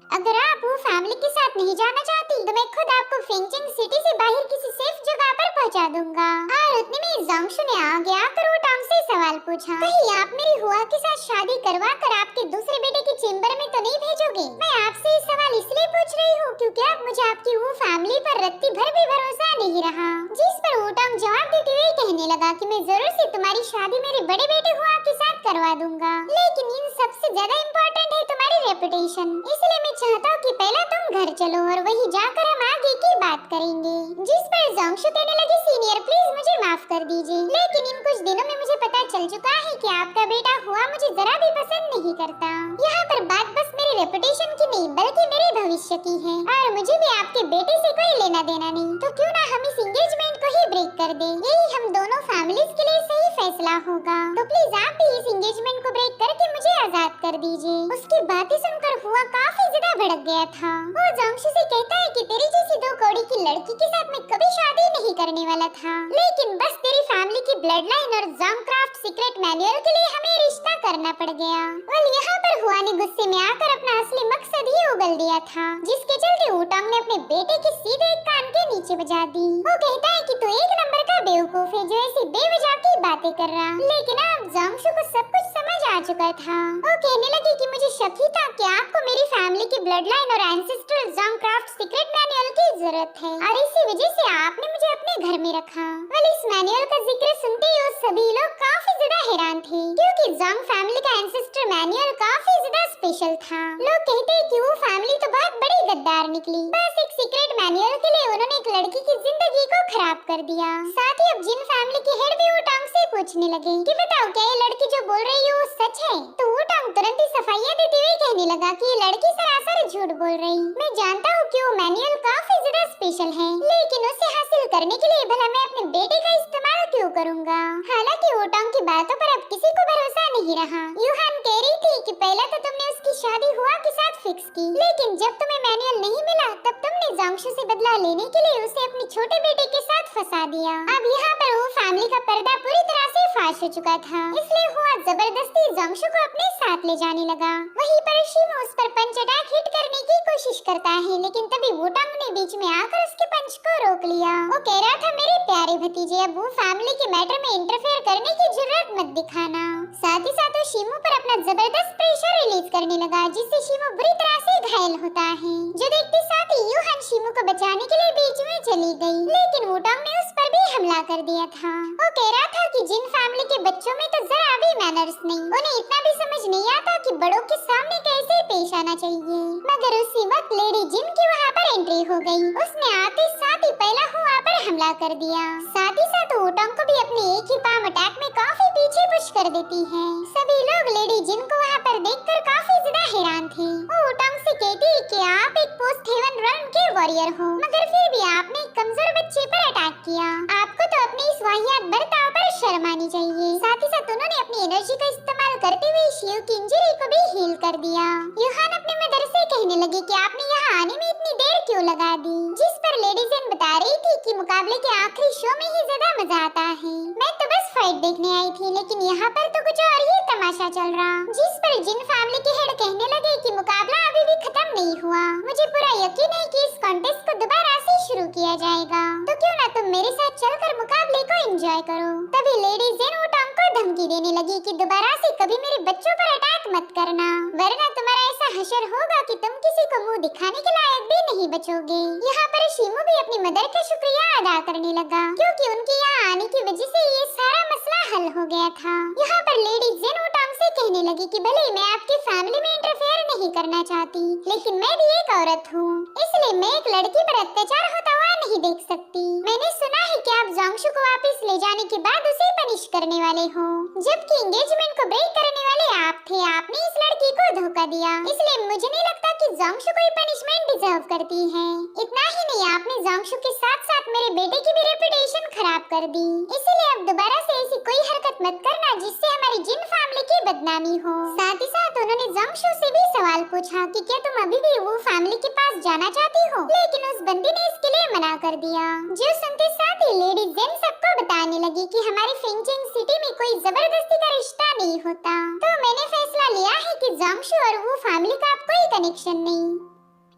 अगर आप वो फैमिली के साथ नहीं जाना चाहती, तो मैं खुद आपको फिंचिंग सिटी से बाहर किसी सेफ जगह पर पहुंचा दूंगा। और उतने में जोंगशु ने आगे आकर वुटांग से सवाल पूछा, कहीं आप मेरी हुआ के साथ शादी करवा कर आपके दूसरे बेटे के चेम्बर में तो नहीं भेजोगे? मैं आपसे ये सवाल इसलिए पूछ रही हूँ क्योंकि अब मुझे आपकी वो फैमिली पर रत्ती भर भी भरोसा नहीं रहा। जिस पर वुटांग जवाब देते हुए कहने लगा कि मैं जरूर से तुम्हारी शादी मेरे बड़े बेटे हुआ के साथ करवा दूंगा, लेकिन इन सबसे ज्यादा इम्पोर्टेंट है तुम्हारी रेपुटेशन। इसलिए मैं चाहता हूँ कि पहले तुम घर चलो और वहीं जाकर हम आगे की बात करेंगे। जिस पर जोंगशु कहने लगी, सीनियर प्लीज मुझे माफ कर दीजिए, लेकिन इन कुछ दिनों में मुझे पता चल चुका है कि आपका बेटा हुआ मुझे जरा भी पसंद नहीं करता। यहाँ पर बात बस मेरी रेपुटेशन की नहीं बल्कि मेरे भविष्य की है, और मुझे भी आपके बेटे से कोई लेना देना नहीं। तो क्यों ना हम इस एंगेजमेंट को ही ब्रेक कर दें, यही हम दोनों फैमिलीज के लिए सही फैसला होगा। तो प्लीज आप भी इस एंगेजमेंट को ब्रेक करके मुझे आजाद कर दीजिए। उसकी बातें सुनकर हुआ काफी ज्यादा भड़क गया था। वो जोंगशु से कहता है कि तेरी जैसी दो कौड़ी की लड़की के साथ मैं कभी शादी नहीं करने वाला था, लेकिन बस तेरी फैमिली की ब्लड लाइन और जोंगक्राफ्ट सीक्रेट मैनुअल के लिए हमें रिश्ता करना पड़ गया। और यहाँ पर हुआ ने गुस्से में आकर अपना असली मकसद ही उगल दिया था, जिसके चलते वुटांग ने अपने बेटे के सीधे एक कान के नीचे बजा दी। वो कहता है कि तू एक नंबर का बेवकूफ है जो ऐसी बेवजह की बातें कर रहा। लेकिन अब जोंगशु को सब कुछ समझ आ चुका था। वो कहने लगी कि मुझे शक ही था कि आपको मेरी फैमिली की ब्लड लाइन और एंसेस्ट्रल जोंगक्राफ्ट सीक्रेट मैनुअल की जरूरत है, और इसी वजह से आपने मुझे अपने घर में रखा। वेल इस मैनुअल का जिक्र सुनते ही सभी लोग काफी ज्यादा हैरान थे, क्योंकि जोंग फैमिली का एंसेस्टर मैनुअल काफी ज्यादा स्पेशल था। लोग कहते हैं कि वो फैमिली तो बहुत बड़ी गद्दार निकली, बस एक सीक्रेट मैनुअल के लिए उन्होंने एक लड़की की जिंदगी को खराब कर दिया। साथ ही अब जिन फैमिली के हेड भी वुटांग से पूछने लगे कि बताओ क्या ये लड़की जो बोल रही है वो सच है। तो वुटांग तुरंत ही सफाइयाँ देते हुए कहने लगा कि ये लड़की सरासर झूठ बोल रही। मैं जानता हूँ कि वो मैनुअल काफी ज्यादा स्पेशल है, लेकिन उसे हासिल करने के लिए भला मैं अपने बेटे का इस्तेमाल क्यों करूँगा। हालांकि वुटांग की बातों पर अब किसी को भरोसा नहीं रहा। यूहान कह रही थी कि पहले तो तुमने उसकी शादी हुआ के साथ फिक्स की, लेकिन जब तुम्हें मैनुअल नहीं मिला तब तुमने जांगशु से बदला लेने के लिए उसे अपने छोटे बेटे के साथ फंसा दिया। अब यहाँ पर वो फैमिली का पर्दा पूरी तरह से फाश हो चुका था, इसलिए हुआ जबरदस्ती जांगशु को अपने साथ ले जाने लगा। वहीं पर शिमो उस पर पंच अटैक हिट करने की कोशिश करता है, लेकिन तभी वुटांग ने बीच में आकर उसके पंच को रोक लिया। वो कह रहा था मेरे प्यारे भतीजे, अब वो फैमिली के मैटर में इंटरफेयर करने की जरूरत मत दिखाना। साथ ही साथ वो शिमो पर अपना जबरदस्त प्रेशर रिलीज करने लगा, जिससे शिमो बुरी तरह से घायल होता है। जो देखते साथ ही यूहान शिमो को बचाने के लिए बीच में चली गई, लेकिन वुटांग ने उस पर भी हमला कर दिया था। वो कह रहा था कि जिन फैमिली के बच्चों में तो जरा भी मैनर्स नहीं, उन्हें इतना भी समझ नहीं आता कि बड़ों के सामने कैसे पेश आना चाहिए। मगर उसी वक्त लेडी जिन की वहाँ पर एंट्री हो गई। उसने आते साथ ही पहला हुआ पर हमला कर दिया। साथ ही साथ वुटांग को भी अपने एक ही पाम अटैक में काफी पीछे पुश कर देती है। सभी लोग लेडी जिन को वहाँ पर देखकर काफी ज्यादा हैरान थे। वो वुटांग से कहती है कि आप एक पोस्ट हेवन रन के वॉरियर हो, मगर फिर भी आपने एक कमजोर बच्चे पर अटैक किया। आपको तो अपने इस वाहियात बर्ताव पर शर्म आनी चाहिए। साथ ही साथ उन्होंने अपनी एनर्जी का इस्तेमाल करते हुए शिव की इंजरी को भी हील कर दिया। यूहान अपने मदर से कहने लगी कि आपने यहाँ आने में इतनी देर क्यों लगा दी, जिस पर लेडी जेन बता रही थी कि मुकाबले के आखिरी शो में ही ज्यादा मजा आता है। मैं तो बस फाइट देखने आई थी, लेकिन यहाँ पर तो कुछ और ही तमाशा चल रहा। जिस पर जिन फैमिली के हेड कहने लगे कि मुकाबला अभी भी खत्म नहीं हुआ, मुझे पूरा यकीन है कि इस कॉन्टेस्ट को दोबारा से शुरू किया जाएगा, तो क्यों ना तुम मेरे साथ चलकर मुकाबले को एंजॉय करो। तभी लेडी जेन वुटांग को धमकी देने लगी कि दोबारा से कभी मेरे बच्चों पर अटैक मत करना, वरना तुम्हारा ऐसा हशर होगा कि तुम किसी को मुंह दिखाने के लायक भी नहीं बचोगे। यहाँ पर शिमो भी अपनी मदर का शुक्रिया अदा करने लगा, क्योंकि उनके यहाँ आने की वजह से ये सारा मसला हल हो गया था। यहाँ पर लेडी जेन वुटांग से कहने लगी कि भले मैं आपकी फैमिली में इंटरफेयर नहीं करना चाहती, लेकिन मैं भी एक औरत हूँ, इसलिए मैं एक लड़की पर अत्याचार होता हुआ नहीं देख सकती। मैंने सुना है कि आप जांगशु को वापस ले जाने के बाद उसे पनिश करने वाले हो, जबकि एंगेजमेंट को ब्रेक करने वाले आप थे। आपने इस लड़की को धोखा दिया, इसलिए मुझे नहीं लगता कि जांगशु कोई पनिशमेंट डिजर्व करती है। इतना ही नहीं, आपने जांगशु के साथ साथ मेरे बेटे की भी रेपुटेशन खराब कर दी, इसीलिए अब दोबारा से ऐसी कोई हरकत मत करना जिससे हमारी जिन फैमिली की बदनामी हो। साथ ही साथ उन्होंने जांगशु से भी सवाल पूछा कि क्या तुम अभी भी वो फैमिली के पास जाना चाहती हो, लेकिन उस बंदी ने इसके लिए मना कर दिया। जो सुनते साथ ही लेडी जेन सबको बताने लगी कि हमारी फिंचिंग सिटी में कोई जबरदस्ती का रिश्ता नहीं होता, तो मैंने फैसला लिया है कि जांगशु और वो फैमिली का अब कोई कनेक्शन नहीं।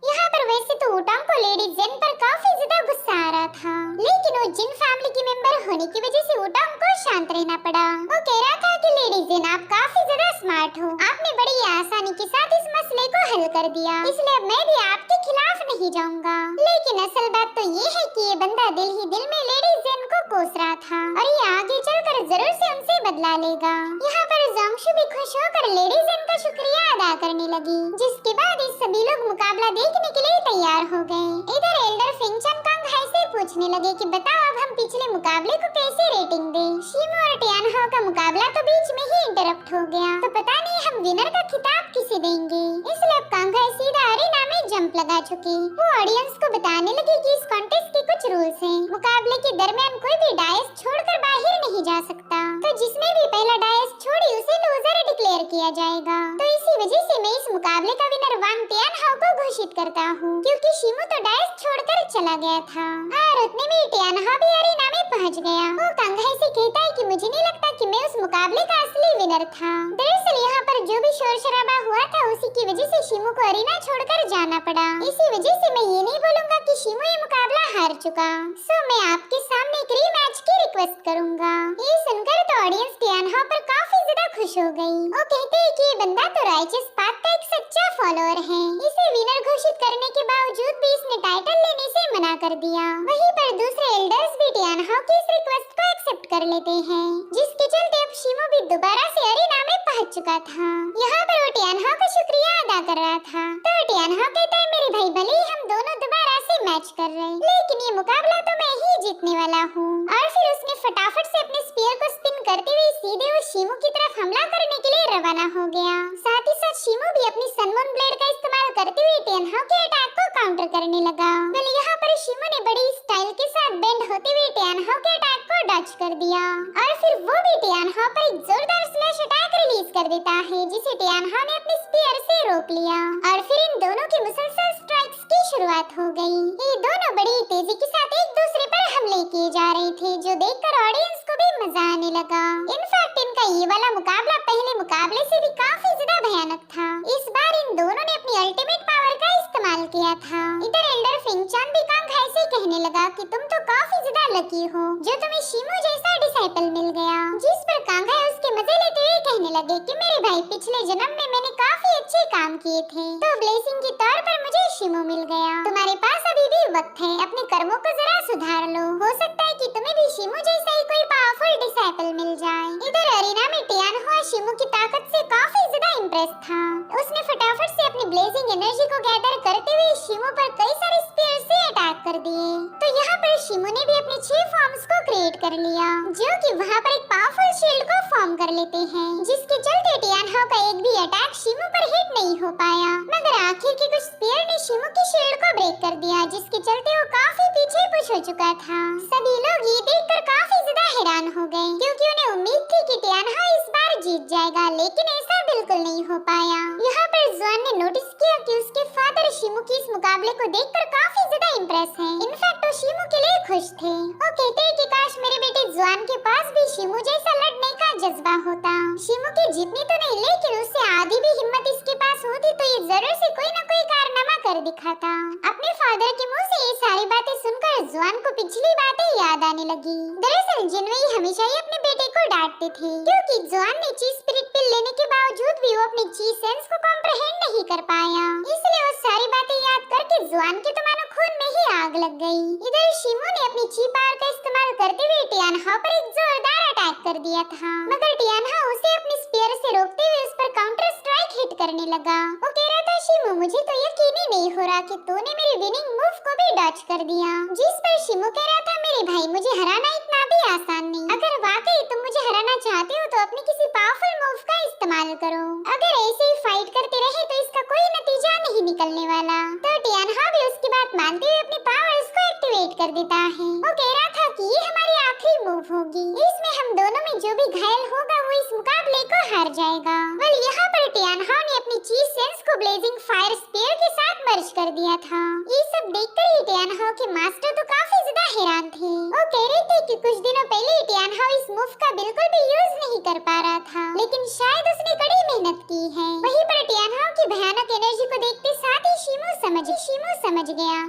यहाँ पर वैसे तो वुटांग को लेडी जेन पर काफी ज्यादा गुस्सा आ रहा था, लेकिन वो जिन फैमिली की मेंबर होने की वजह से वुटांग को शांत रहना पड़ा। वो कह रहा था कि लेडी जेन आप काफी ज्यादा स्मार्ट हो, आपने बड़ी आसानी के साथ इस मसले को हल कर दिया, इसलिए मैं भी आपके खिलाफ नहीं जाऊंगा। लेकिन असल बात तो ये है कि ये बंदा दिल ही दिल में लेडी जेन को कोस रहा था, और ये आगे चलकर जरूर से उनसे बदला लेगा। यहाँ पर जांगशु भी खुश होकर लेडी जेन का शुक्रिया अदा करने लगी, जिसके बाद इस सभी लोग मुकाबला देखने के लिए तैयार हो गए। इधर एल्डर फिंचन कांग हाई से पूछने लगे कि बताओ अब हम पिछले मुकाबले को कैसे रेटिंग दें। शिमो और टियानहो का मुकाबला तो बीच में ही इंटरप्ट हो गया, तो पता नहीं हम विनर का खिताब किसे देंगे। इसलिए अब कांग हाई सीधा अरेना में जंप लगा चुकी। वो ऑडियंस को बताने लगी कि इस कॉन्टेस्ट के कुछ रूल्स हैं। मुकाबले के दरमियान कोई भी डायस छोड़कर बाहर नहीं जा सकता, तो जिसने भी पहला डायस छोड़ी उसे लूजर डिक्लेयर किया जाएगा। तो इसी वजह से मैं इस मुकाबले का विनर वांग टियानहो को घोषित करता हूँ, क्योंकि शिमो तो डायस छोड़कर चला गया था और उतने में टियानहो भी अरेना में पहुँच गया। वो कांग हाई से कहता है कि मुझे नहीं लगता कि मैं उस मुकाबले का असली विनर था। दरअसल यहाँ पर जो भी शोर शराबा हुआ था उसी की वजह से शिमो को अरेना छोड़कर जाना पड़ा। इसी वजह से मैं ये नहीं बोलूंगा कि शिमो ये मुकाबला हार चुका। सो मैं आपके सामने एक रीमैच की रिक्वेस्ट करूंगा। ये सुनकर तो ऑडियंस टियानहो पर काफी ज्यादा खुश हो गई। वो कहते हैं कि ये बंदा तो राइचस पाथ का एक सच्चा फॉलोअर है। इसे विनर घोषित करने के बावजूद भी इसने टाइटल लेने से मना कर दिया। वहीं पर दूसरे एल्डर्स भी टियानहो की इस रिक्वेस्ट को एक्सेप्ट कर लेते हैं, जिसके चलते अब शिमो भी दोबारा से अरेना में पहुंच चुका था। यहाँ पर वो टियानहो का शुक्रिया अदा कर रहा था, तो टियानहो कहता है मेरे भाई भले ही हम दोनों दोबारा से मैच कर रहे हैं, लेकिन ये मुकाबला तो मैं ही जीतने वाला हूँ। और फिर उसने फटाफट से अपने स्पीयर को स्पिन करते हुए सीधे उस शिमू की तरफ हमला करने के लिए रवाना हो गया। साथ ही साथ शिमू भी अपनी सनमून ब्लेड का इस्तेमाल करते हुए टियानहाओ के अटैक को काउंटर करने लगा। वेल यहाँ पर शिमू ने बड़ी स्टाइल के साथ बेंड होते हुए टियानहाओ के अटैक को डच कर दिया और फिर वो भी टियानहाओ पर एक जोरदार स्लैश अटैक रिलीज कर देता है, जिसे टियानहाओ ने अपने स्पीयर से रोक लिया और फिर इन दोनों की मुसलसल स्ट्राइक्स की शुरुआत हो गई। ये दोनों बड़ी तेजी के साथ एक दूसरे पर हमले किए जा रहे थे, जो देखकर ऑडियंस को भी मजा आने लगा। इनफैक्ट इनका ये वाला मुकाबला पहले मुकाबले से भी काफी ज्यादा भयानक था। इस बार इन दोनों ने अपनी अल्टीमेट पावर का इस्तेमाल किया था। इधर एल्डर फिंगचान भी कांग ऐसे कहने लगा कि तुम तो काफी ज्यादा लकी हो जो तुम्हें शिमू जैसा डिसाइपल मिल गया। जिस पर कांग उसके मजे लेते हुए कहने लगे कि मेरे भाई पिछले जन्म में मैंने काफी अच्छे काम किए थे, तो ब्लेसिंग के तौर पर मुझे शिमू मिल गया। तुम्हारे पास अभी भी वक्त है, अपने कर्मों को जरा सुधार लो। हो सकता है कि तुम्हें भी शिमू जैसा ही कोई पावरफुल डिसाइपल मिल जाए। इधर अरीना में टियानहाओ शिमू की ताकत से काफी ज्यादा इम्प्रेस था। उसने फटाफट से अपनी ब्लेजिंग एनर्जी को गैदर करते हुए शिमू पर कई सारे स्पीयर से अटैक कर दिए। तो यहाँ पर शिमू ने भी अपने 6 फॉर्म्स को क्रिएट कर लिया, जो कि वहाँ पर एक पावरफुल शील्ड को फॉर्म कर लेते हैं, जिसके चलते टियानहाओ का एक भी अटैक शिमू पर हिट नहीं हो पाया। मगर आखिर के कुछ स्पीयर ने शिमू की शील्ड को ब्रेक कर दिया, जिसके चलते वो काफी पीछे पुश हो चुका था। सभी लोग ये देखकर काफी ज्यादा हैरान हो गए, क्योंकि उन्हें उम्मीद थी कि टियानहाओ इस बार जीत जाएगा, लेकिन ऐसा बिल्कुल नहीं हो पाया। यहाँ पर जुआन ने नोटिस किया कि उसके फादर शिमू की इस मुकाबले को देखकर काफी ज्यादा इम्प्रेस हैं। इनफैक्ट वो शिमू के लिए खुश थे। वो कहते हैं कि काश मेरे बेटे जुआन के पास भी शिमू जैसा लड़ने का जज्बा होता। शिमू की जीतनी तो नहीं, लेकिन उससे आधी भी हिम्मत इसके पास होती तो ये जरूर से कोई न कोई कारनामा कर दिखाता। अपने फादर के मुंह से ये सारी बातें सुनकर जुआन को पिछली बातें याद आने लगी। दरअसल जिनवेई हमेशा ही अपने बेटे को डांटते थे, क्योंकि जुआन ने ची स्पिरिट पिल लेने के बावजूद भी वो अपनी ची सेंस को कॉम्प्रहेंड नहीं कर पाया। इसलिए वो सारी बातें याद करके जुआन के तो मानो खून में ही आग लग गई। इधर शिमू ने अपनी ची पावर का इस्तेमाल करते हुए टियानहाओ पर एक जोरदार अटैक कर दिया था, मगर टियानहाओ उसे अपनी स्पीयर से रोकते हुए उस पर काउंटर स्ट्राइक हिट करने लगा। वो कह रहा था शिमू मुझे तो यकीन ही नहीं हो रहा कि तूने मेरी विनिंग मूव को भी डॉच कर दिया। जिस पर शिमू कह रहा था मेरे भाई मुझे हराना इतना भी आसान नहीं। अगर वाकई तुम मुझे हराना चाहते हो तो अपनी किसी पावरफुल मूव का इस्तेमाल करो। अगर ऐसे ही फाइट करते रहे तो इसका कोई नतीजा नहीं निकलने वाला। तो टियानहाओ भी उसकी बात मानते हुए अपनी पावर्स को एक्टिवेट कर देता है। वो कह रहा था कि ये हमारी आखिरी मूव होगी, इसमें हम दोनों में जो भी घायल होगा वो इस मुकाबले को हार जाएगा। वेल यहाँ पर टियानहाओ ने अपनी ची सेंस को ब्लेजिंग फायर स्पीयर के साथ मर्ज कर दिया था। ये सब देखकर ही टियानहाओ के मास्टर तो काफी ज्यादा हैरान थे। वो कह रहे थे कि कुछ दिनों पहले टियानहाओ इस मूव का बिल्कुल भी यूज नहीं कर पा रहा था, लेकिन शायद उसने कड़ी मेहनत की है। वहीं पर टियानहाओ की भयानक एनर्जी को देखते साथ ही शिमू समझ गया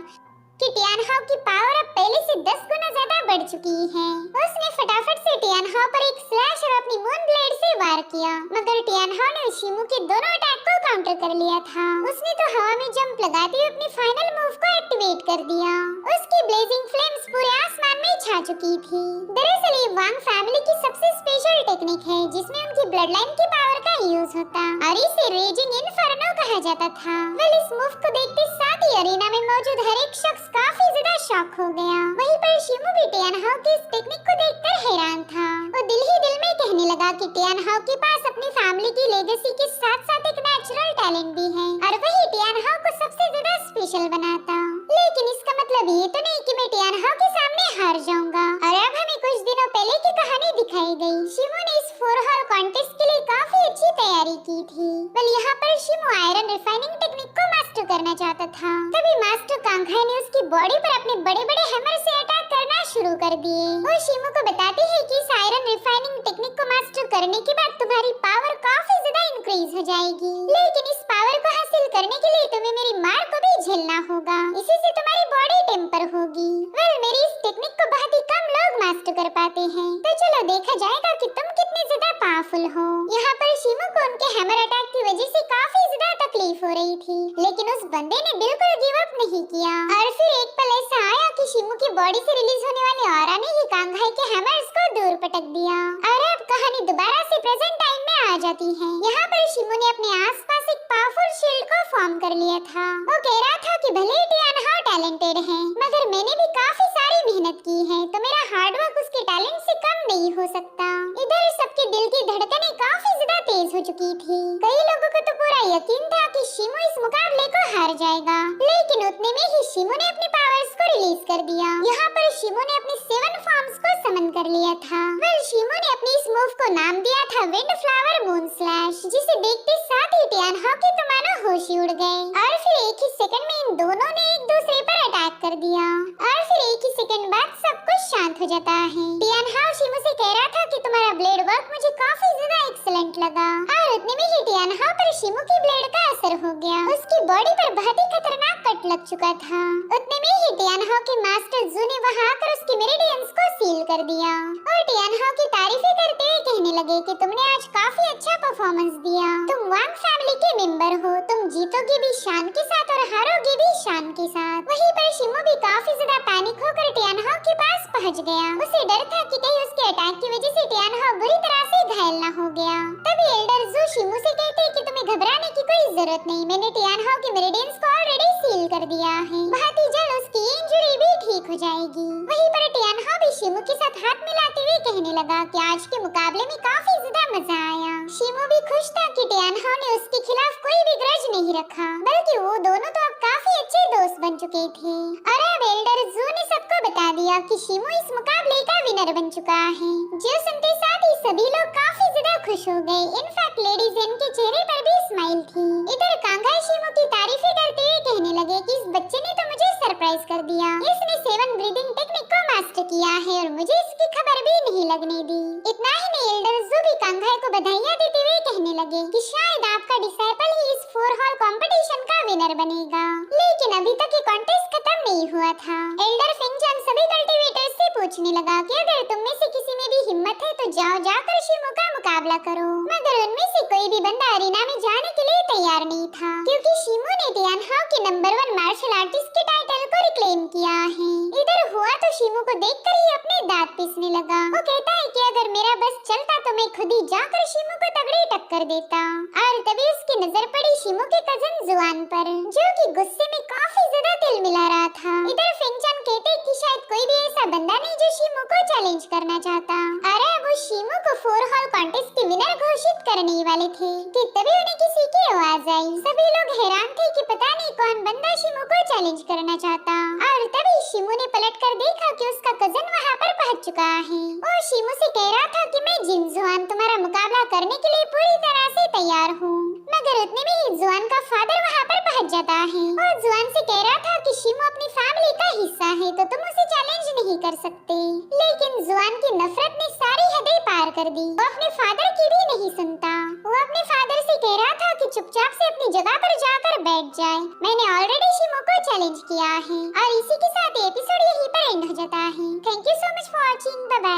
कि टियानहाओ की पावर अब पहले से 10 गुना ज्यादा बढ़ चुकी है। उसने फटाफट से टियानहाओ पर एक स्लैश और अपनी मून ब्लेड से वार किया, मगर टियानहाओ ने शिमू के दोनों अटैक को काउंटर कर लिया था। उसने तो हवा में जंप लगाते हुए अपनी फाइनल मूव को एक्टिवेट कर दिया। उसकी ब्लेजिंग फ्लेम्स पूरे आसमान में छा चुकी थी। दरअसल ये वांग फैमिली की सबसे स्पेशल टेक्निक है, जिसमें उनकी ब्लड लाइन की पावर का यूज होता और इसे रेजिंग इन्फर्नो कहा जाता था। वेल इस मूव को देखते साथ ही अरीना में मौजूद हर एक शख्स काफी ज्यादा शॉक हो गया। वहीं पर शिमू भी टियानहाओ की इस टेक्निक को देखकर हैरान था। वो दिल ही दिल में कहने लगा कि टियानहाओ के पास अपनी फैमिली की लेगेसी के साथ साथ एक नेचुरल टैलेंट भी है और वही टियानहाओ को सबसे ज्यादा स्पेशल बनाता। लेकिन इसका मतलब ये तो नहीं कि मैं टियानहाओ के सामने हार जाऊंगा। और अब हमें कुछ दिनों पहले की कहानी दिखाई गई। शिमू ने इस 4 हॉल कॉन्टेस्ट के लिए काफी अच्छी तैयारी की थी। वेल यहाँ पर शिमू आयरन रिफाइनिंग टेक्निक को मास्टर करना चाहता था। तभी मास्टर कांघाई ने उसकी बॉडी पर अपने बड़े-बड़े हैमर से अटैक करना शुरू कर दिए। वो शिमू को बताती है कि इस आयरन रिफाइनिंग टेक्निक को मास्टर करने के बाद तुम्हारी पावर काफी ज्यादा इंक्रीज हो जाएगी, लेकिन इस पावर को हासिल करने के लिए तुम्हें मेरी मार को भी झेलना होगा। इसी से तुम्हारी बॉडी टेम्पर होगी। वेल मेरी इस टेक्निक को बहुत ही कम लोग मास्टर कर पाते हैं, तो चलो देखा जाएगा कि तुम कितने ज्यादा पावरफुल हो। यहाँ पर शिमू को उनके हैमर अटैक की वजह से काफी ज्यादा तकलीफ हो रही थी, लेकिन उस बंदे ने बिल्कुल गिव अप नहीं किया। और फिर एक पल ऐसा आया कि शिमू की बॉडी से रिलीज होने वाली ऑरा ने ही कांघाई के हैमर्स को दूर पटक दिया। और अब कहानी दोबारा से प्रेजेंट टाइम में आ जाती है। यहाँ पर शिमू ने अपने आसपास एक पावरफुल शील्ड को फॉर्म कर लिया था। वो कह रहा था कि भले ही टियानहाओ टैलेंटेड है, मगर मैंने भी काफी सारी मेहनत की है, तो मेरा हार्डवर्क उसके टैलेंट से कम नहीं हो सकता। इधर सबके दिल की धड़कनें काफी ज्यादा तेज हो चुकी थी। कई लोगों को तो पूरा यकीन था कि शिमो इस मुकाबले को हार जाएगा, लेकिन उतने में ही शिमो ने अपने पावर्स को रिलीज कर दिया। यहाँ पर शिमो ने अपनी 7 फॉर्म्स को समन कर लिया था। शिमो ने अपनी इस मूव को नाम दिया था विंड फ्लावर मून स्लैश, जिसे देखते साथ ही टियान हाउ के तो मानो होश ही उड़ गए और फिर एक ही सेकंड में इन दोनों ने एक दूसरे पर अटैक कर दिया और फिर एक ही सेकंड बाद सब कुछ शांत हो जाता है। टियान हाउ शिमो से कह रहा था कि तुम्हारा ब्लेड वर्क मुझे काफी ज्यादा एक्सीलेंट लगा और उतने में ही टियान हाउ पर शिमो की ब्लेड का असर हो गया। उसकी बॉडी पर बहुत ही खतरनाक कट लग चुका था। उतने में ही टियान हाउ के मास्टर जू ने वहां आकर उसके मेरिडियंस को सील कर दिया और टियान हाउ की तारीफें करते हुए कहने लगे कि तुमने आज काफी अच्छा परफॉर्मेंस दिया। तुम वांग फैमिली के मेंबर हो, तुम जीतोगे भी शान के साथ और हारोगे भी शान के साथ। वहीं पर शिमो भी काफी ज्यादा पैनिक होकर टियान हाउ के पास पहुंच गया। उसे डर था कि कहीं उसके अटैक की वजह से टियान हाउ बुरी तरह से घायल न हो गया। तभी एल्डर जू शिमो से कहते कि तुम्हें घबराने की कोई जरूरत नहीं, मैंने टियान हाउ के मेरिडियंस को ऑलरेडी सील कर दिया है। बहुत ही जल्द उसकी इंजरी भी ठीक हो जाएगी। वहीं पर टियान हाउ भी शिमो के साथ हाथ मिलाते हुए कहने लगा कि आज के मुकाबले में काफी ज्यादा मजा आया। शिमो भी खुश था कि टियान हाउ ने उसके खिलाफ कोई भी ग्रज नहीं रखा, बल्कि वो दोनों तो अब काफी अच्छे दोस्त बन चुके थे। और अब एल्डर जू ने सबको बता दिया कि शिमो इस मुकाबले का विनर बन चुका है। जो सुनते साथ ही सभी लोग काफी ज्यादा खुश हो गए। इनफैक्ट लेडी जेन के चेहरे पर भी स्माइल थी। इधर कांघाई शिमो की तारीफें करते हुए कहने लगे कि इस बच्चे ने तो मुझे सरप्राइज कर दिया। इसने 7 ब्रीदिंग टेक्निक को मास्टर किया है और मुझे इसकी खबर भी नहीं लगने दी। इतना ही नहीं, एल्डर जू भी कांघाई को बधाइयां देते हुए कहने लगे कि शायद आपका डिसाइपल ही इस 4 हॉल कंपटीशन का विनर बनेगा। लेकिन अभी तक ये कॉन्टेस्ट खत्म नहीं हुआ था। एल्डर फिंचन सभी कल्टीवेटर्स से पूछने लगा कि अगर तुम में से किसी में भी हिम्मत है तो जाओ जाकर शिमो का मुकाबला करो। मगर उनमें से कोई भी बंदा अरीना में जाने के लिए तैयार नहीं था, क्योंकि शिमो ने टियान हाउ के नंबर 1 मार्शल आर्टिस्ट के टाइटल को रिक्लेम किया है। इधर हुआ तो शिमो को देखकर ही अपने दांत पीसने लगा। वो कहता है कि अगर मेरा बस चलता तो मैं खुद ही जाकर शिमो को तगड़ी टक्कर देता। और तभी उसकी नजर पड़ी शिमो के कजन जुआन पर, जो कि गुस्से में काफी ज्यादा तिल मिला रहा था। इधर फिंचन कहते कि शायद कोई भी ऐसा बंदा नहीं जो शिमो को चैलेंज करना चाहता। अरे वो शिमो को 4 हॉल कॉन्टेस्ट के विनर घोषित करने वाले थे कि तभी उन्हें किसी की आवाज आई। सभी लोग हैरान थे कि पता नहीं कौन बंदा शिमो को चैलेंज करना चाहता। और तभी शिमो ने पलटकर देखा कि उसका कजन वहाँ पर पहुँच चुका है। वो शिमो से कह रहा था कि मैं जिन जुआन तुम्हारा मुकाबला करने के लिए पूरी तरह से तैयार हूँ। मगर उतने में ही जुआन का फादर वहाँ पर पहुँच जाता है और जुआन से कह रहा था कि शिमो अपनी फैमिली का हिस्सा है तो तुम उसे चैलेंज नहीं कर सकते। लेकिन जुआन की नफरत ने सारी हदें पार कर दी। वो अपने फादर की भी नहीं सुनता। वो अपने फादर से कह रहा था कि चुपचाप से अपनी जगह पर जाकर बैठ जाए, मैंने ऑलरेडी शिमो को चैलेंज किया है। और इसी के साथ एपिसोड यहीं पर एंड हो जाता है। Thank you so much for watching. Bye bye.